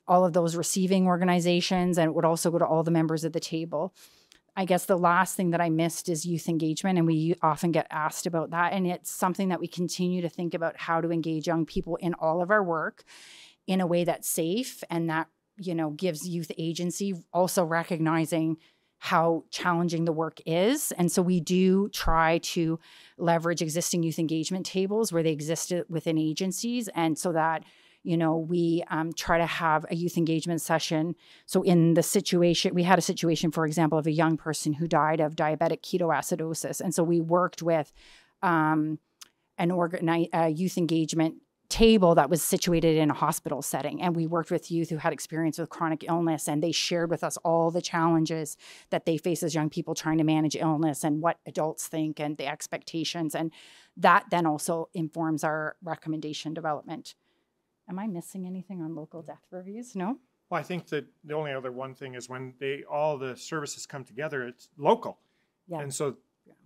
all of those receiving organizations, and it would also go to all the members of the table. I guess the last thing that I missed is youth engagement, and we often get asked about that. And it's something that we continue to think about, how to engage young people in all of our work in a way that's safe and that, you know, gives youth agency, also recognizing how challenging the work is. And so we do try to leverage existing youth engagement tables where they exist within agencies. And so that, you know, we try to have a youth engagement session. So in the situation, we had a situation, for example, of a young person who died of diabetic ketoacidosis. And so we worked with a youth engagement table that was situated in a hospital setting. And we worked with youth who had experience with chronic illness, and they shared with us all the challenges that they face as young people trying to manage illness and what adults think and the expectations. And that then also informs our recommendation development. Am I missing anything on local death reviews? No? Well, I think that the only other one thing is when all the services come together, it's local. Yeah. And so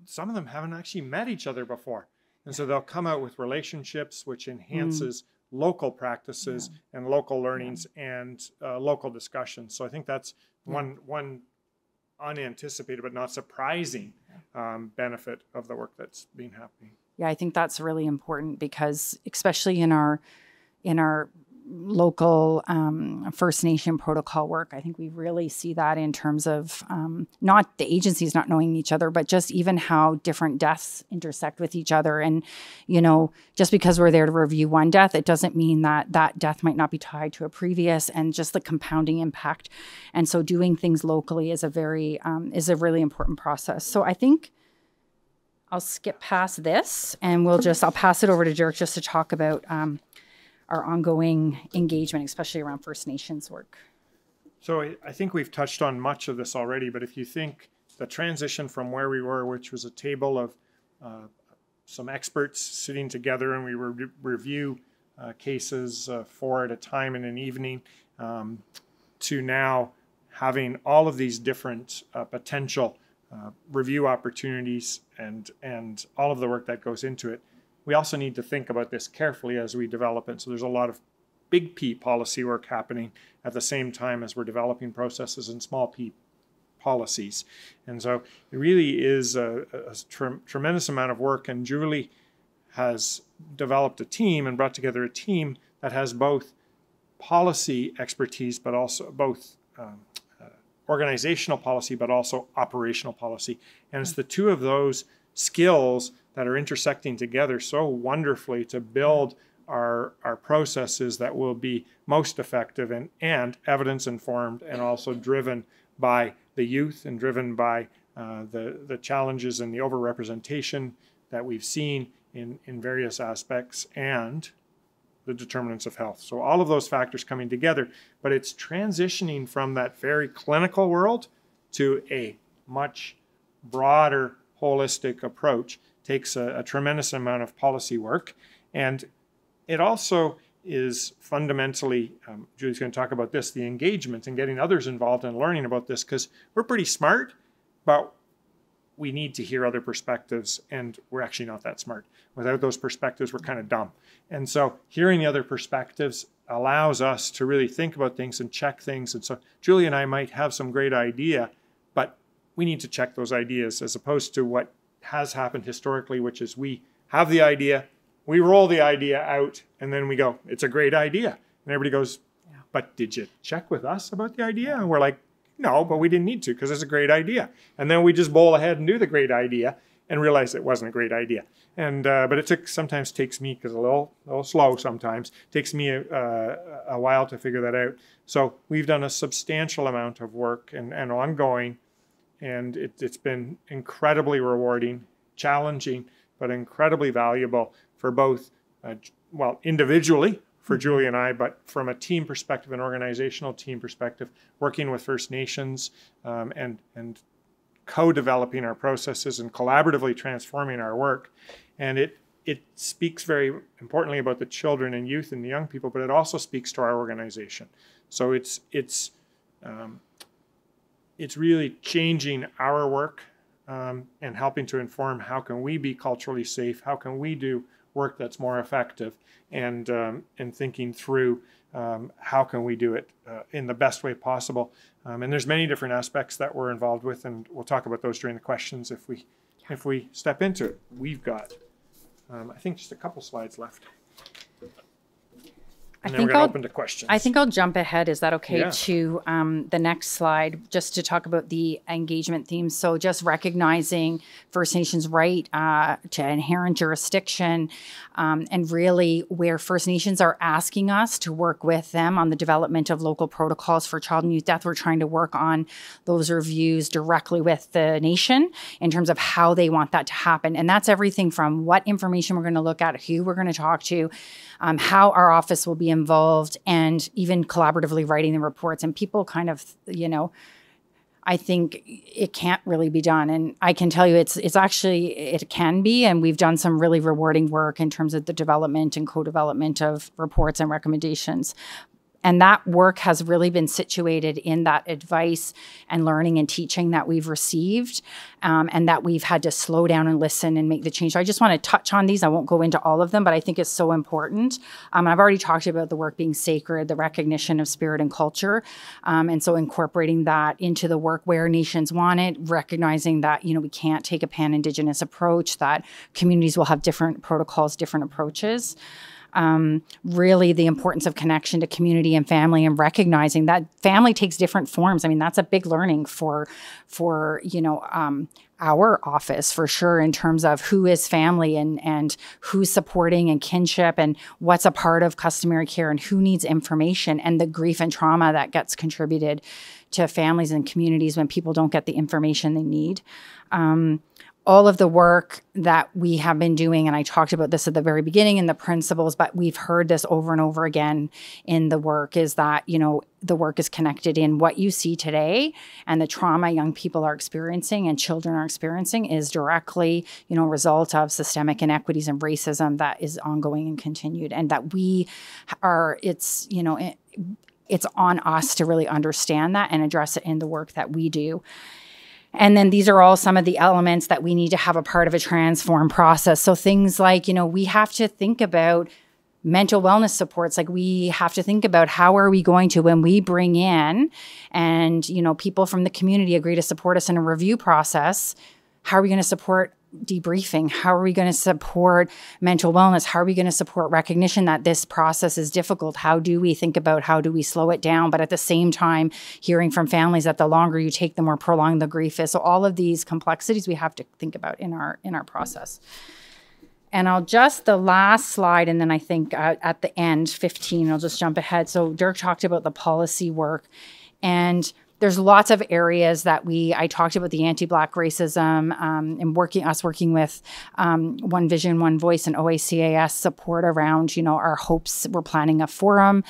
some of them haven't actually met each other before. And so they'll come out with relationships, which enhances local practices and local learnings and local discussions. So I think that's one unanticipated but not surprising benefit of the work that's been happening. Yeah, I think that's really important because especially in our local First Nation protocol work, I think we really see that in terms of not the agencies not knowing each other, but just even how different deaths intersect with each other. And, you know, just because we're there to review one death, it doesn't mean that that death might not be tied to a previous, and just the compounding impact. And so doing things locally is a really important process. So I think I'll skip past this and I'll pass it over to Dirk just to talk about our ongoing engagement, especially around First Nations work. So I think we've touched on much of this already, but if you think the transition from where we were, which was a table of some experts sitting together, and we review cases 4 at a time in an evening, to now having all of these different potential review opportunities and all of the work that goes into it. We also need to think about this carefully as we develop it. So there's a lot of big P policy work happening at the same time as we're developing processes and small P policies. And so it really is a tremendous amount of work. And Julie has developed a team and brought together a team that has both policy expertise, but also both organizational policy, but also operational policy. And it's the two of those skills that are intersecting together so wonderfully to build our processes that will be most effective and evidence-informed, and also driven by the youth and driven by the challenges and the overrepresentation that we've seen in various aspects, and the determinants of health. So all of those factors coming together, but it's transitioning from that very clinical world to a much broader, holistic approach. Takes a tremendous amount of policy work. And it also is fundamentally, Julie's going to talk about this, the engagement and getting others involved and learning about this, because we're pretty smart, but we need to hear other perspectives, and we're actually not that smart. Without those perspectives, we're kind of dumb. And so hearing the other perspectives allows us to really think about things and check things. And so Julie and I might have some great idea, but we need to check those ideas, as opposed to what has happened historically, which is we have the idea, we roll the idea out, and then we go, it's a great idea. And everybody goes, but did you check with us about the idea? And we're like, no, but we didn't need to, because it's a great idea. And then we just bowl ahead and do the great idea and realize it wasn't a great idea. And but it sometimes takes me, because a little slow sometimes, takes me a while to figure that out. So we've done a substantial amount of work and ongoing, and it's been incredibly rewarding, challenging, but incredibly valuable for both, individually for Julie and I, but from a team perspective, an organizational team perspective, working with First Nations and co-developing our processes and collaboratively transforming our work. And it speaks very importantly about the children and youth and the young people, but it also speaks to our organization. So it's really changing our work and helping to inform how can we be culturally safe, how can we do work that's more effective, and thinking through how can we do it in the best way possible. And there's many different aspects that we're involved with, and we'll talk about those during the questions if we step into it. We've got, I think, just a couple slides left. And then we're going to open to questions. I think I'll jump ahead. Is that okay? Yeah. To the next slide, just to talk about the engagement themes. So just recognizing First Nations' right to inherent jurisdiction, and really where First Nations are asking us to work with them on the development of local protocols for child and youth death. We're trying to work on those reviews directly with the nation in terms of how they want that to happen. And that's everything from what information we're going to look at, who we're going to talk to, how our office will be involved, and even collaboratively writing the reports. And people kind of, I think it can't really be done. And I can tell you it's actually, it can be. And we've done some really rewarding work in terms of the development and co-development of reports and recommendations. And that work has really been situated in that advice and learning and teaching that we've received, and that we've had to slow down and listen and make the change. So I just want to touch on these. I won't go into all of them, but I think it's so important. I've already talked about the work being sacred, the recognition of spirit and culture. And so incorporating that into the work where nations want it, recognizing that, we can't take a pan-Indigenous approach, that communities will have different protocols, different approaches. Really the importance of connection to community and family, and recognizing that family takes different forms. I mean, that's a big learning for our office for sure, in terms of who is family and who's supporting and kinship, and what's a part of customary care, and who needs information, and the grief and trauma that gets contributed to families and communities when people don't get the information they need. All of the work that we have been doing, and I talked about this at the very beginning in the principles, but we've heard this over and over again in the work, is that, the work is connected in what you see today, and the trauma young people are experiencing and children are experiencing is directly, a result of systemic inequities and racism that is ongoing and continued. And that it's on us to really understand that and address it in the work that we do. And then these are all some of the elements that we need to have a part of a transform process. So things like, we have to think about mental wellness supports. Like, we have to think about how are we going to, when we bring in and, people from the community agree to support us in a review process, how are we going to support debriefing? How are we going to support mental wellness? How are we going to support recognition that this process is difficult? How do we think about how do we slow it down? But at the same time, hearing from families that the longer you take, the more prolonged the grief is. So all of these complexities we have to think about in our process. And the last slide, and then I think at the end, 15, I'll just jump ahead. So Dirk talked about the policy work, and there's lots of areas that I talked about the anti-Black racism, and working with One Vision, One Voice and OACAS support around, our hopes. We're planning a forum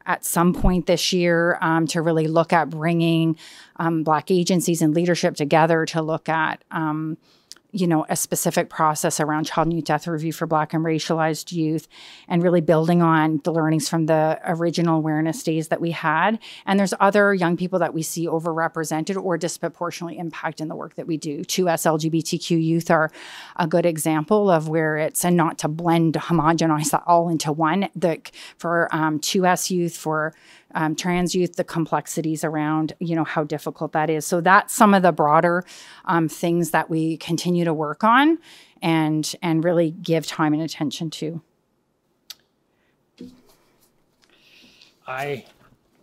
at some point this year to really look at bringing Black agencies and leadership together to look at a specific process around child and youth death review for Black and racialized youth, and really building on the learnings from the original awareness days that we had. And there's other young people that we see overrepresented or disproportionately impact in the work that we do. 2S LGBTQ youth are a good example of where it's, and not to homogenize that all into one, for 2S youth, for trans youth, the complexities around, how difficult that is. So that's some of the broader things that we continue to work on and really give time and attention to.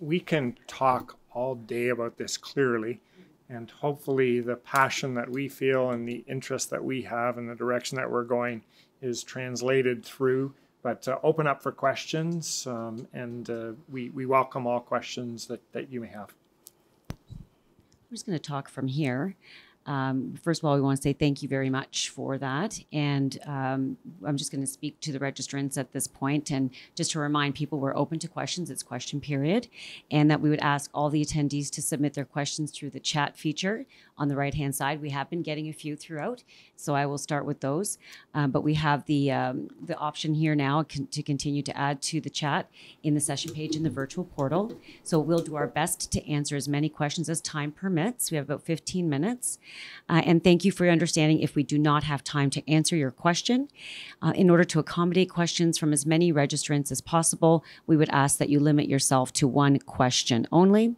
We can talk all day about this clearly, and hopefully the passion that we feel and the interest that we have and the direction that we're going is translated through. But open up for questions, and we welcome all questions that you may have. I'm just going to talk from here. First of all, we want to say thank you very much for that. And I'm just going to speak to the registrants at this point. And just to remind people, we're open to questions. It's question period. And that we would ask all the attendees to submit their questions through the chat feature on the right-hand side. We have been getting a few throughout, so I will start with those. But we have the option here now to continue to add to the chat in the session page in the virtual portal. So we'll do our best to answer as many questions as time permits. We have about 15 minutes. And thank you for your understanding if we do not have time to answer your question. In order to accommodate questions from as many registrants as possible, we would ask that you limit yourself to one question only.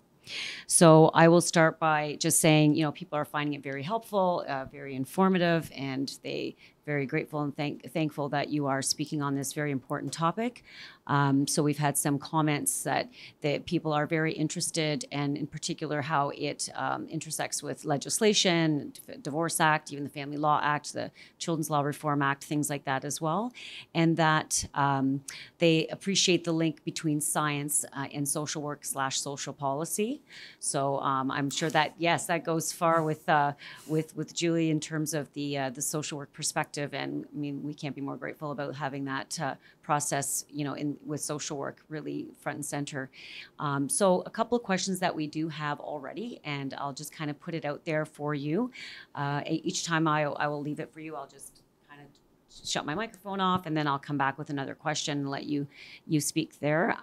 So I will start by just saying, people are finding it very helpful, very informative, and they very grateful and thankful that you are speaking on this very important topic. So we've had some comments that people are very interested, and in particular how it intersects with legislation, Divorce Act, even the Family Law Act, the Children's Law Reform Act, things like that as well. And that they appreciate the link between science and social work / social policy. So I'm sure that, yes, that goes far with Julie in terms of the social work perspective. And I mean, we can't be more grateful about having that process, with social work really front and center. So a couple of questions that we do have already, and I'll just kind of put it out there for you. Each time I will leave it for you. I'll just kind of shut my microphone off, and then I'll come back with another question and let you speak there.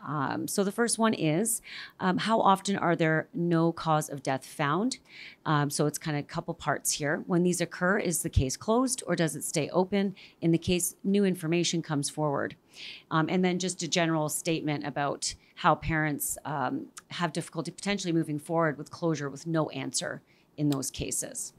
So the first one is, how often are there no cause of death found? So it's kind of a couple parts here. When these occur, is the case closed, or does it stay open in the case new information comes forward? And then just a general statement about how parents have difficulty potentially moving forward with closure with no answer in those cases.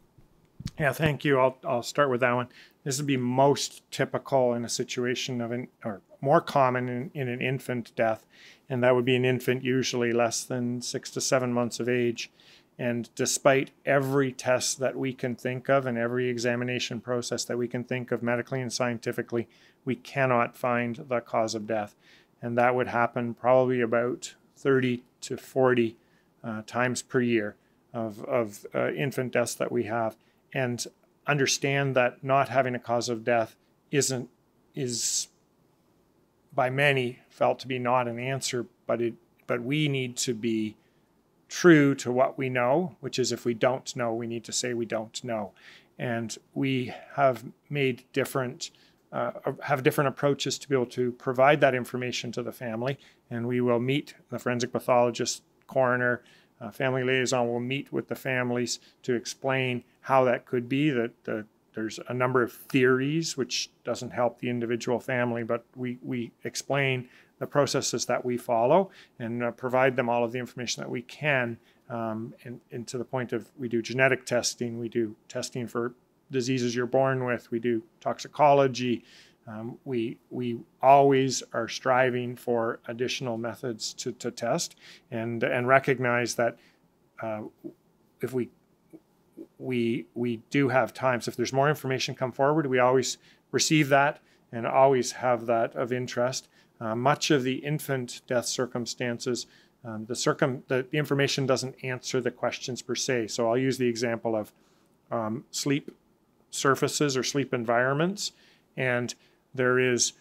Yeah, thank you. I'll start with that one. This would be most typical in a situation of or more common in an infant death, and that would be an infant usually less than 6 to 7 months of age. And despite every test that we can think of and every examination process that we can think of medically and scientifically, we cannot find the cause of death. And that would happen probably about 30 to 40 times per year of infant deaths that we have. And understand that not having a cause of death is by many felt to be not an answer, but we need to be true to what we know, which is if we don't know, we need to say we don't know. And we have made different approaches to be able to provide that information to the family. And we will meet the forensic pathologist, coroner, family liaison will meet with the families to explain how that could be, that there's a number of theories, which doesn't help the individual family, but we explain the processes that we follow and provide them all of the information that we can, and to the point of we do genetic testing, we do testing for diseases you're born with, we do toxicology, we always are striving for additional methods to test and recognize that if we do have times, if there's more information come forward, we always receive that and always have that of interest. Much of the infant death circumstances, the information doesn't answer the questions per se. So I'll use the example of sleep surfaces or sleep environments. And there is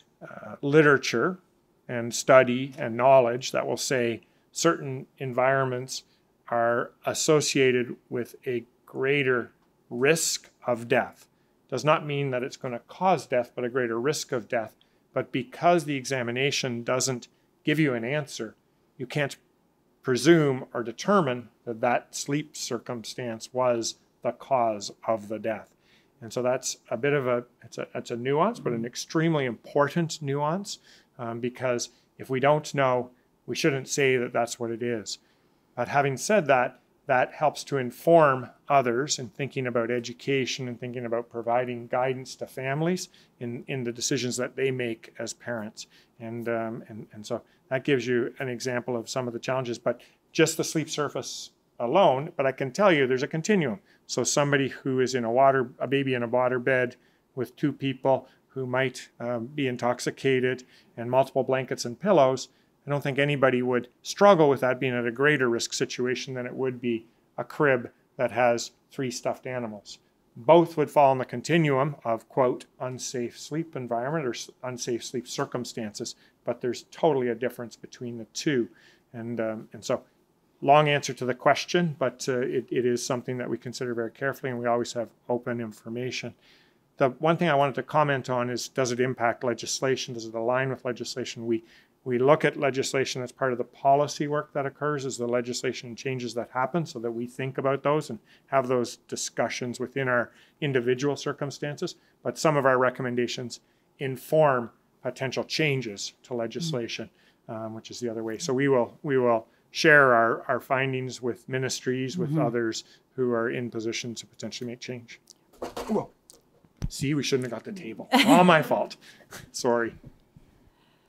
literature and study and knowledge that will say certain environments are associated with a greater risk of death. Does not mean that it's going to cause death, but a greater risk of death. But because the examination doesn't give you an answer, you can't presume or determine that that sleep circumstance was the cause of the death. And so that's a bit of it's a nuance, but an extremely important nuance, because if we don't know, we shouldn't say that that's what it is. But having said that, that helps to inform others in thinking about education and thinking about providing guidance to families in the decisions that they make as parents. And so that gives you an example of some of the challenges, but just the sleep surface alone. But I can tell you there's a continuum. So somebody who is in a baby in a water bed with two people who might be intoxicated and multiple blankets and pillows, I don't think anybody would struggle with that being at a greater risk situation than it would be a crib that has 3 stuffed animals. Both would fall in the continuum of, quote, unsafe sleep environment or unsafe sleep circumstances, but there's totally a difference between the two. And so, long answer to the question, but it is something that we consider very carefully, and we always have open information. The one thing I wanted to comment on is, does it impact legislation? Does it align with legislation? We look at legislation as part of the policy work that occurs as the legislation changes that happen, so that we think about those and have those discussions within our individual circumstances. But some of our recommendations inform potential changes to legislation, which is the other way. So we will share our findings with ministries, with others who are in position to potentially make change. Whoa. See, we shouldn't have got the table. All my fault. Sorry.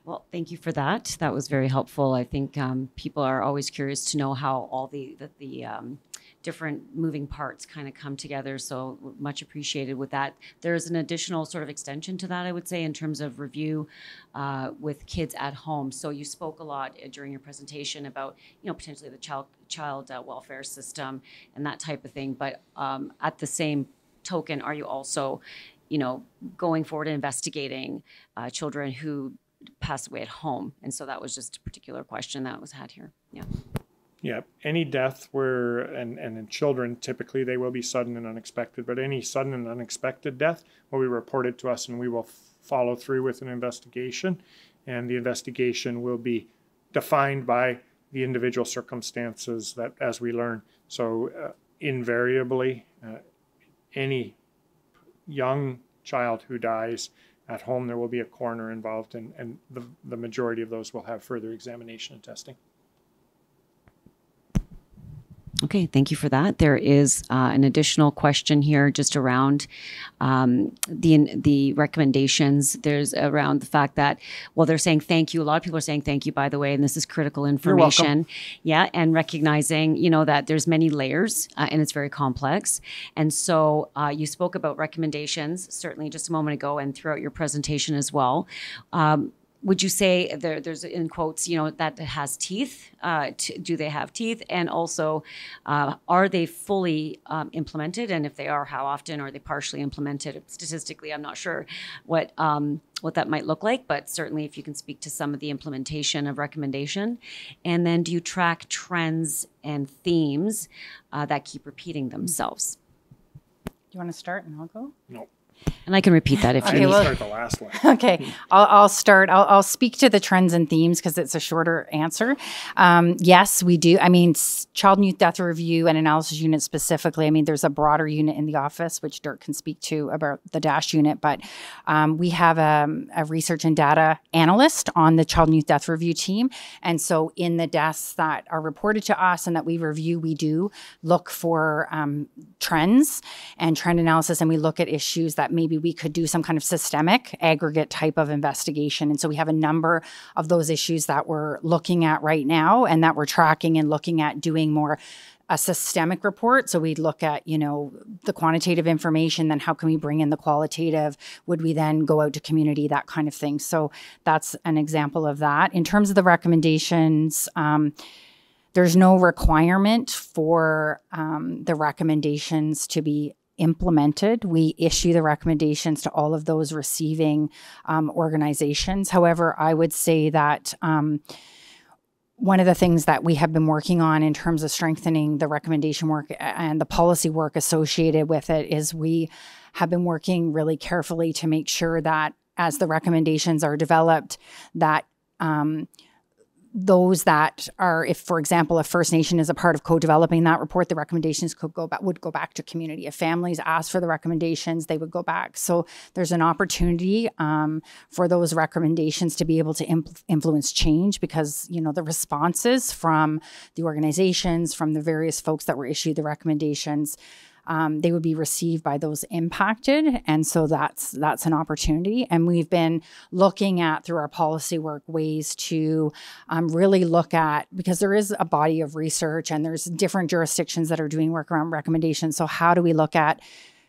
Well, thank you for that. That was very helpful. I think people are always curious to know how all the different moving parts kind of come together. So much appreciated with that. There's an additional sort of extension to that, I would say, in terms of review with kids at home. So you spoke a lot during your presentation about, potentially the child welfare system and that type of thing. But at the same token, are you also, going forward and investigating children who pass away at home? And so that was just a particular question that was had here. Yeah. Yeah, any death where, and in children, typically they will be sudden and unexpected, but any sudden and unexpected death will be reported to us, and we will follow through with an investigation, and the investigation will be defined by the individual circumstances that as we learn. So invariably, any young child who dies at home, there will be a coroner involved, and the majority of those will have further examination and testing. Okay, thank you for that. There is an additional question here just around the recommendations. There's around the fact that, well, they're saying thank you. A lot of people are saying thank you, by the way, and this is critical information. You're welcome. Yeah, and recognizing, that there's many layers and it's very complex. And so you spoke about recommendations, certainly just a moment ago, and throughout your presentation as well. Would you say there's in quotes, that has teeth? Do they have teeth? And also, are they fully implemented? And if they are, how often are they partially implemented? Statistically, I'm not sure what that might look like, but certainly if you can speak to some of the implementation of recommendation. And then do you track trends and themes that keep repeating themselves? Do you want to start and I'll go? No. And I can repeat that if you need. Start the last one. Okay, I'll start. I'll speak to the trends and themes because it's a shorter answer. Yes, we do. Child and Youth Death Review and Analysis Unit specifically. There's a broader unit in the office, which Dirk can speak to about the DASH unit. But we have a research and data analyst on the Child and Youth Death Review team. And so in the deaths that are reported to us and that we review, we do look for trends and trend analysis, and we look at issues that maybe we could do some kind of systemic aggregate type of investigation. And so we have a number of those issues that we're looking at right now and that we're tracking and looking at doing more a systemic report. So we'd look at, the quantitative information, then how can we bring in the qualitative? Would we then go out to community, that kind of thing? So that's an example of that. In terms of the recommendations, there's no requirement for the recommendations to be implemented. We issue the recommendations to all of those receiving organizations. However, I would say that one of the things that we have been working on in terms of strengthening the recommendation work and the policy work associated with it is we have been working really carefully to make sure that as the recommendations are developed, that those that are, if, for example, a First Nation is a part of co-developing that report, the recommendations would go back to community. If families ask for the recommendations, they would go back. So there's an opportunity for those recommendations to be able to influence change, because, you know, the responses from the organizations, from the various folks that were issued the recommendations, they would be received by those impacted. And so that's an opportunity. And we've been looking at, through our policy work, ways to really look at, because there is a body of research and there's different jurisdictions that are doing work around recommendations. So how do we look at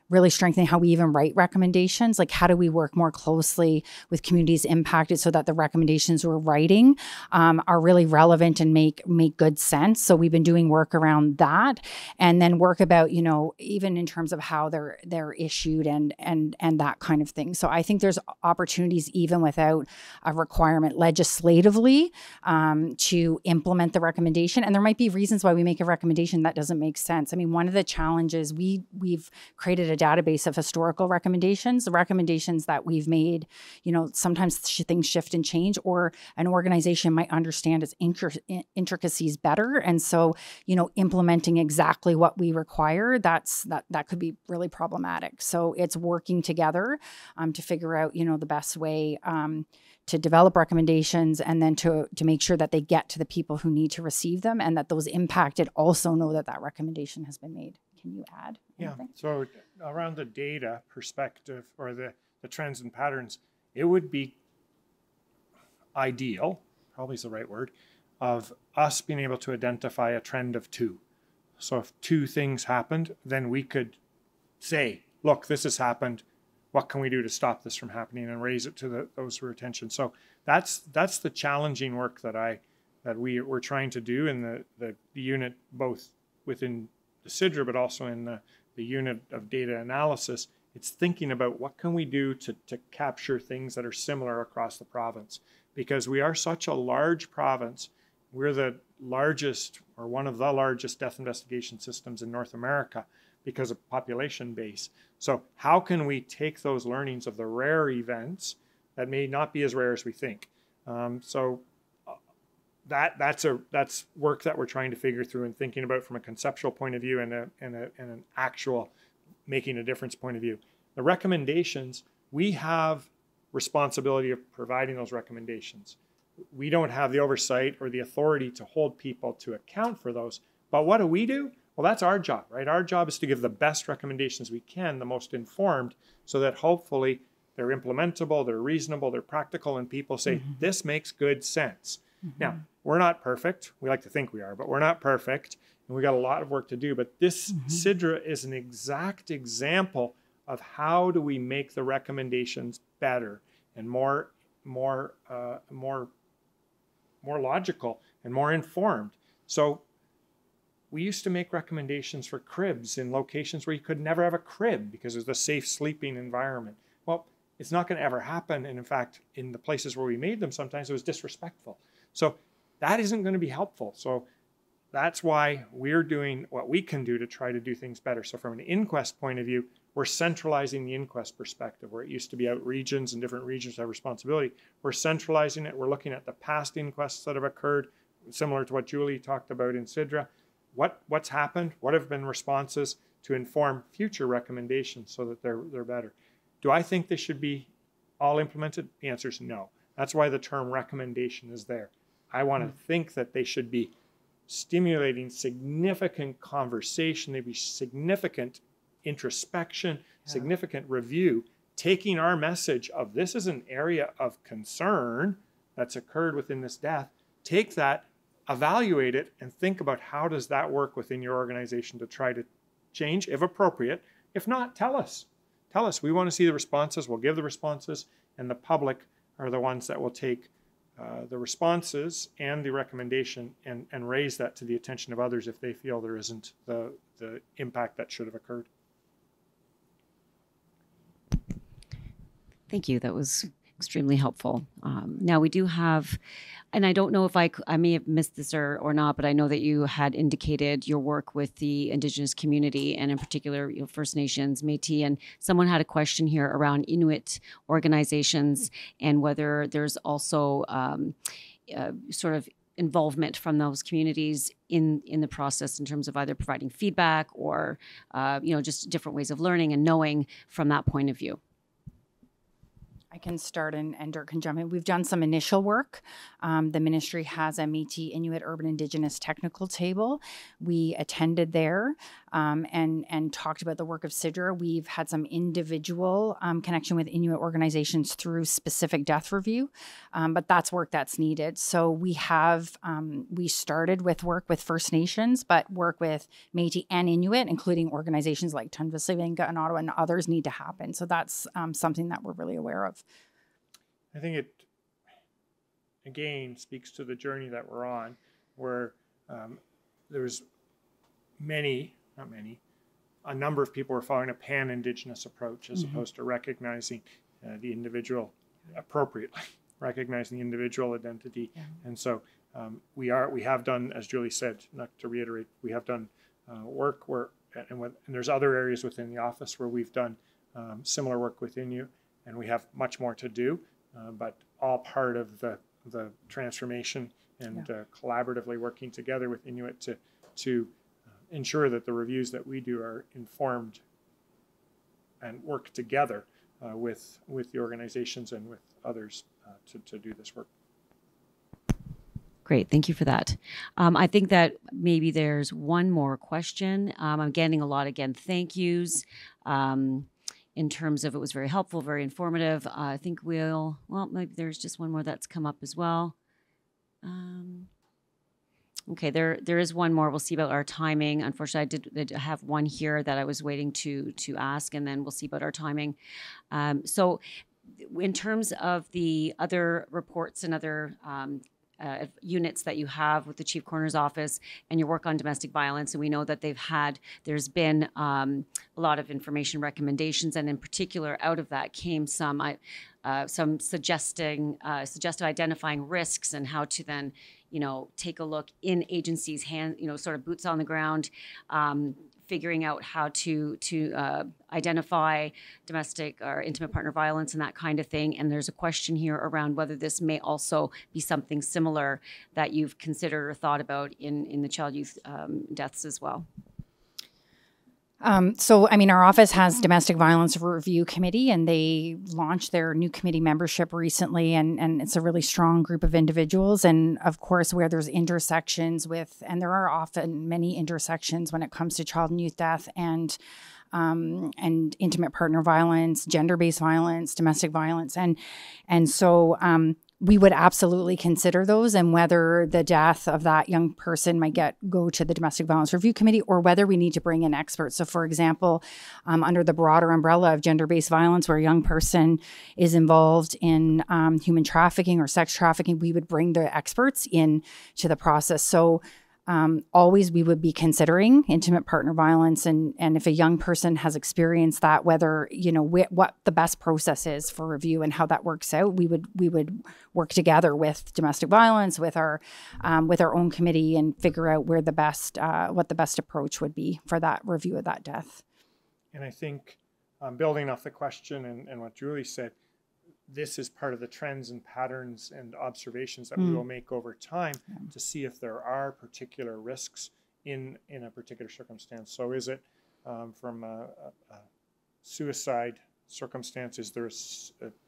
really strengthening how we even write recommendations? Like, how do we work more closely with communities impacted so that the recommendations we're writing are really relevant and make good sense? So we've been doing work around that, and then work about, you know, even in terms of how they're issued and that kind of thing. So I think there's opportunities even without a requirement legislatively to implement the recommendation. And there might be reasons why we make a recommendation that doesn't make sense. I mean, one of the challenges, we've created a database of historical recommendations, the recommendations that we've made. You know, sometimes things shift and change, or an organization might understand its intricacies better. And so, you know, implementing exactly what we require, that could be really problematic. So it's working together to figure out, you know, the best way to develop recommendations, and then to make sure that they get to the people who need to receive them, and that those impacted also know that that recommendation has been made. Can you add anything? Yeah, so around the data perspective, or the trends and patterns, it would be ideal, probably is the right word, of us being able to identify a trend of 2. So if 2 things happened, then we could say, look, this has happened. What can we do to stop this from happening, and raise it to those for attention? So that's the challenging work that we're trying to do in the unit, both within the CIDRA, but also in the unit of data analysis. It's thinking about what can we do to capture things that are similar across the province, because we are such a large province. We're the largest, or one of the largest, death investigation systems in North America because of population base. So how can we take those learnings of the rare events that may not be as rare as we think? That's work that we're trying to figure through and thinking about from a conceptual point of view and an actual making a difference point of view. The recommendations, we have responsibility of providing those recommendations. We don't have the oversight or the authority to hold people to account for those. But what do? Well, that's our job, right? Our job is to give the best recommendations we can, the most informed, so that hopefully they're implementable, they're reasonable, they're practical, and people say, this makes good sense. Now, we're not perfect. We like to think we are, but we're not perfect. And we got a lot of work to do. But this CIDRA is an exact example of how do we make the recommendations better and more logical and more informed. So we used to make recommendations for cribs in locations where you could never have a crib because it was a safe sleeping environment. Well, it's not going to ever happen. And in fact, in the places where we made them, sometimes it was disrespectful. So that isn't going to be helpful. So that's why we're doing what we can do to try to do things better. So from an inquest point of view, we're centralizing the inquest perspective, where it used to be out regions and different regions have responsibility. We're centralizing it. We're looking at the past inquests that have occurred, similar to what Julie talked about in CIDRA. What's happened? What have been responses to inform future recommendations so that they're better? Do I think they should be all implemented? The answer is no. That's why the term recommendation is there. I want to think that they should be stimulating significant conversation, maybe significant introspection, significant review, taking our message of this is an area of concern that's occurred within this death, take that, evaluate it, and think about how does that work within your organization to try to change, if appropriate. If not, tell us. Tell us. We want to see the responses. We'll give the responses, and the public are the ones that will take the responses and the recommendation and raise that to the attention of others if they feel there isn't the impact that should have occurred. Thank you. That was extremely helpful. Now we do have, and I don't know if I may have missed this or not, but I know that you had indicated your work with the Indigenous community, and in particular, First Nations, Métis, and someone had a question here around Inuit organizations and whether there's also sort of involvement from those communities in the process in terms of either providing feedback or, just different ways of learning and knowing from that point of view? I can start and Dirk can jump in. We've done some initial work. The ministry has a Métis Inuit Urban Indigenous technical table. We attended there and talked about the work of CIDRA. We've had some individual connection with Inuit organizations through specific death review, but that's work that's needed. So we started with work with First Nations, but work with Métis and Inuit, including organizations like Tunvisivinga and Ottawa and others need to happen. So that's something that we're really aware of. I think it, again, speaks to the journey that we're on, where there's a number of people are following a pan-Indigenous approach as opposed to recognizing the individual appropriately, recognizing the individual identity. Yeah. And so we have done, as Julie said, not to reiterate, we have done work where, and there's other areas within the office where we've done similar work with Inuit, and we have much more to do, but all part of the transformation and collaboratively working together with Inuit to ensure that the reviews that we do are informed and work together with the organizations and with others to do this work. Great, thank you for that. I think that maybe there's one more question. I'm getting a lot, again, thank yous. In terms of it was very helpful, very informative. I think maybe there's just one more that's come up as well. Okay, there is one more. We'll see about our timing. Unfortunately, I did have one here that I was waiting to ask, and then we'll see about our timing. So in terms of the other reports and other units that you have with the Chief Coroner's Office and your work on domestic violence, and we know that there's been a lot of information recommendations, and in particular out of that came some suggestive identifying risks and how to then take a look in agencies' hands, sort of boots on the ground, figuring out how to identify domestic or intimate partner violence and that kind of thing. And there's a question here around whether this may also be something similar that you've considered or thought about in the child youth deaths as well. Our office has Domestic Violence Review Committee, and they launched their new committee membership recently, and it's a really strong group of individuals. And of course, where there's intersections and there are often many intersections when it comes to child and youth death and intimate partner violence, gender-based violence, domestic violence, and so we would absolutely consider those, and whether the death of that young person might go to the Domestic Violence Review Committee, or whether we need to bring in experts. So for example, under the broader umbrella of gender-based violence, where a young person is involved in human trafficking or sex trafficking, we would bring the experts in to the process. So always we would be considering intimate partner violence, and if a young person has experienced that, whether what the best process is for review and how that works out, we would work together with domestic violence, with our own committee, and figure out where what the best approach would be for that review of that death. And I think building off the question and what Julie said, this is part of the trends and patterns and observations that we will make over time to see if there are particular risks in a particular circumstance. So is it from a suicide circumstance, is there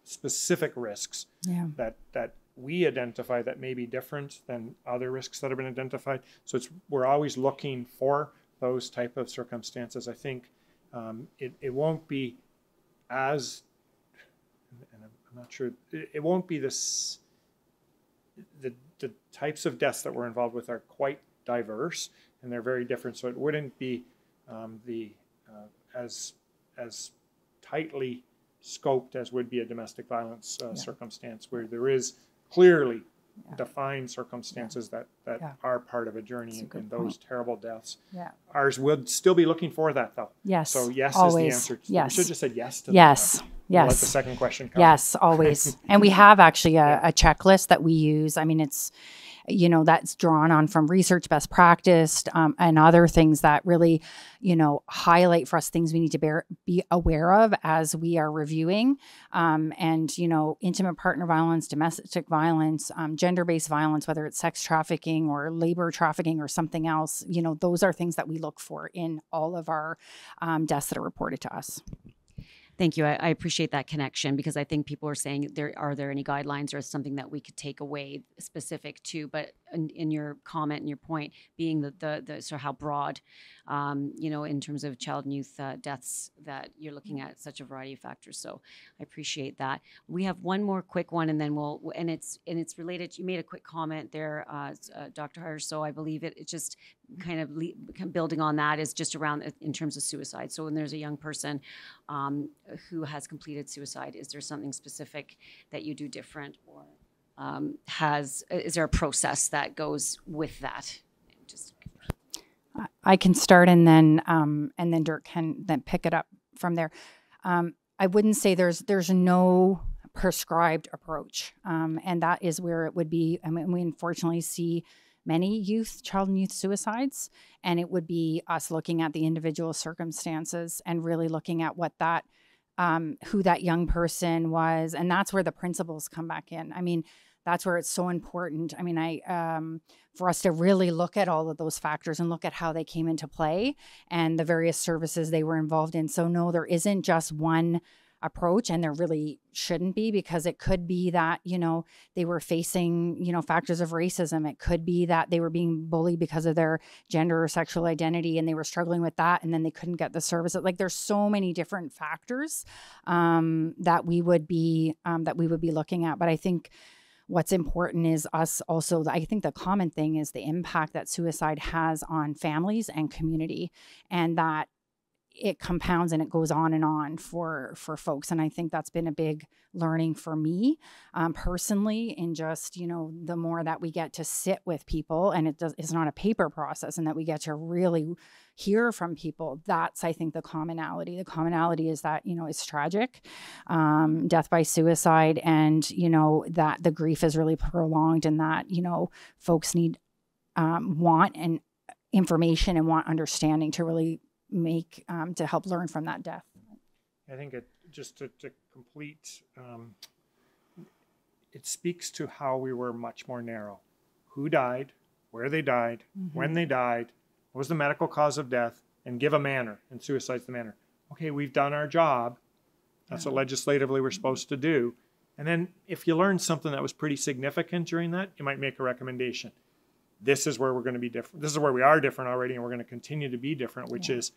specific risks that we identify that may be different than other risks that have been identified? So we're always looking for those type of circumstances. I think it won't be as, and I'm not sure, it won't be the types of deaths that we're involved with are quite diverse, and they're very different. So it wouldn't be as tightly scoped as would be a domestic violence circumstance, where there is clearly defined circumstances that are part of a journey in those terrible deaths. Ours would still be looking for that, though. Yes. So yes always. Is the answer. Yes. We should have just said yes to yes. that. Yes. We'll let the second question come. Yes, always. And we have actually a checklist that we use. I mean, that's drawn on from research, best practice, and other things that really, highlight for us things we need to be aware of as we are reviewing. And, intimate partner violence, domestic violence, gender-based violence, whether it's sex trafficking or labor trafficking or something else, those are things that we look for in all of our deaths that are reported to us. Thank you. I appreciate that connection, because I think people are saying, are there any guidelines or something that we could take away specific to? But in your comment and your point being the so how broad, in terms of child and youth deaths, that you're looking at such a variety of factors. So I appreciate that. We have one more quick one, and then it's related. You made a quick comment there, Dr. Harsh. So I believe it's just kind of building on that is just around in terms of suicide. So when there's a young person who has completed suicide, is there something specific that you do different, or is there a process that goes with that? I can start, and then Dirk can then pick it up from there. I wouldn't say there's no prescribed approach, and that is where it would be. I mean, we unfortunately see many child and youth suicides, and it would be us looking at the individual circumstances and really looking at what that, who that young person was. And that's where the principles come back in. I mean, that's where it's so important. I mean, for us to really look at all of those factors and look at how they came into play and the various services they were involved in. So no, there isn't just one approach, and there really shouldn't be, because it could be that, they were facing, factors of racism. It could be that they were being bullied because of their gender or sexual identity, and they were struggling with that, and then they couldn't get the service. Like, there's so many different factors that we would be looking at. But I think what's important is us also, I think the common thing is the impact that suicide has on families and community, and that it compounds and it goes on and on for folks. And I think that's been a big learning for me personally, in just, the more that we get to sit with people, and it's not a paper process, and that we get to really hear from people. That's, I think, the commonality. The commonality is that, it's tragic, death by suicide, and, that the grief is really prolonged, and that, folks need, want and information and want understanding to really make to help learn from that death. I think just to complete, it speaks to how we were much more narrow. Who died, where they died, when they died, what was the medical cause of death, and give a manner, and suicide's the manner. Okay, we've done our job. That's what legislatively we're supposed to do. And then if you learn something that was pretty significant during that, you might make a recommendation. This is where we're going to be different. This is where we are different already, and we're going to continue to be different, which is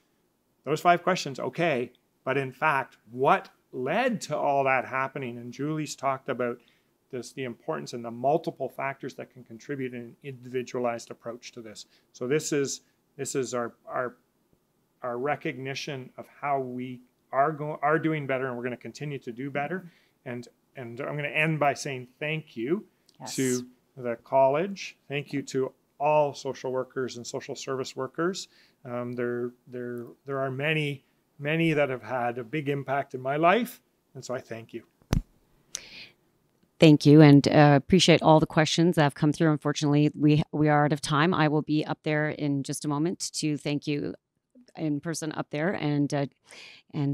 those 5 questions, okay. But in fact, what led to all that happening? And Julie's talked about the importance and the multiple factors that can contribute in an individualized approach to this. So this is our recognition of how we are doing better, and we're going to continue to do better. And I'm going to end by saying thank you to the college. Thank you to all social workers and social service workers. There are many that have had a big impact in my life, and so I thank you. Thank you, and appreciate all the questions that have come through. Unfortunately, we are out of time. I will be up there in just a moment to thank you in person up there and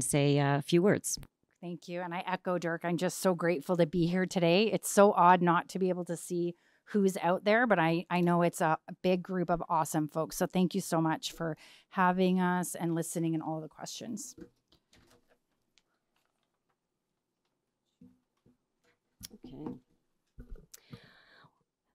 say a few words. Thank you, and I echo Dirk. I'm just so grateful to be here today. It's so odd not to be able to see who's out there, but I know it's a big group of awesome folks. So thank you so much for having us and listening and all the questions. Okay.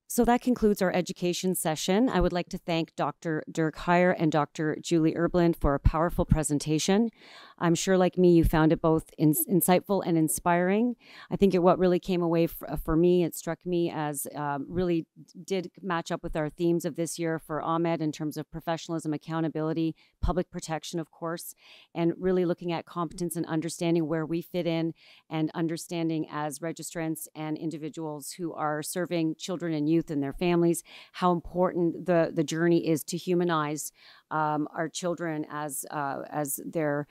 So that concludes our education session. I would like to thank Dr. Dirk Heyer and Dr. Julie Erblund for a powerful presentation. I'm sure, like me, you found it both insightful and inspiring. I think what really came away for me, it struck me as really did match up with our themes of this year for Ahmed in terms of professionalism, accountability, public protection, of course, and really looking at competence and understanding where we fit in, and understanding as registrants and individuals who are serving children and youth and their families, how important the journey is to humanize our children as their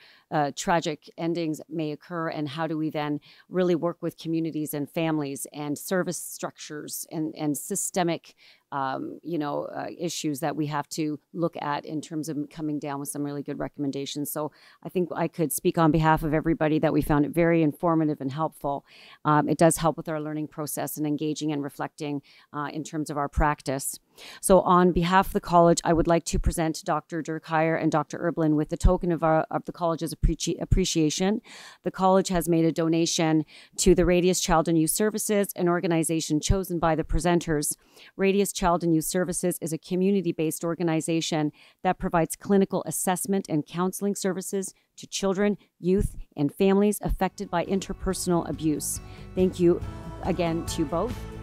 tragic endings may occur, and how do we then really work with communities and families and service structures and systemic issues that we have to look at in terms of coming down with some really good recommendations. So I think I could speak on behalf of everybody that we found it very informative and helpful. It does help with our learning process and engaging and reflecting in terms of our practice. So on behalf of the college, I would like to present Dr. Durkheim and Dr. Erblin with the token of the college's appreciation. The college has made a donation to the Radius Child and Youth Services, an organization chosen by the presenters. Radius Child and Youth Services is a community-based organization that provides clinical assessment and counseling services to children, youth, and families affected by interpersonal abuse. Thank you again to both.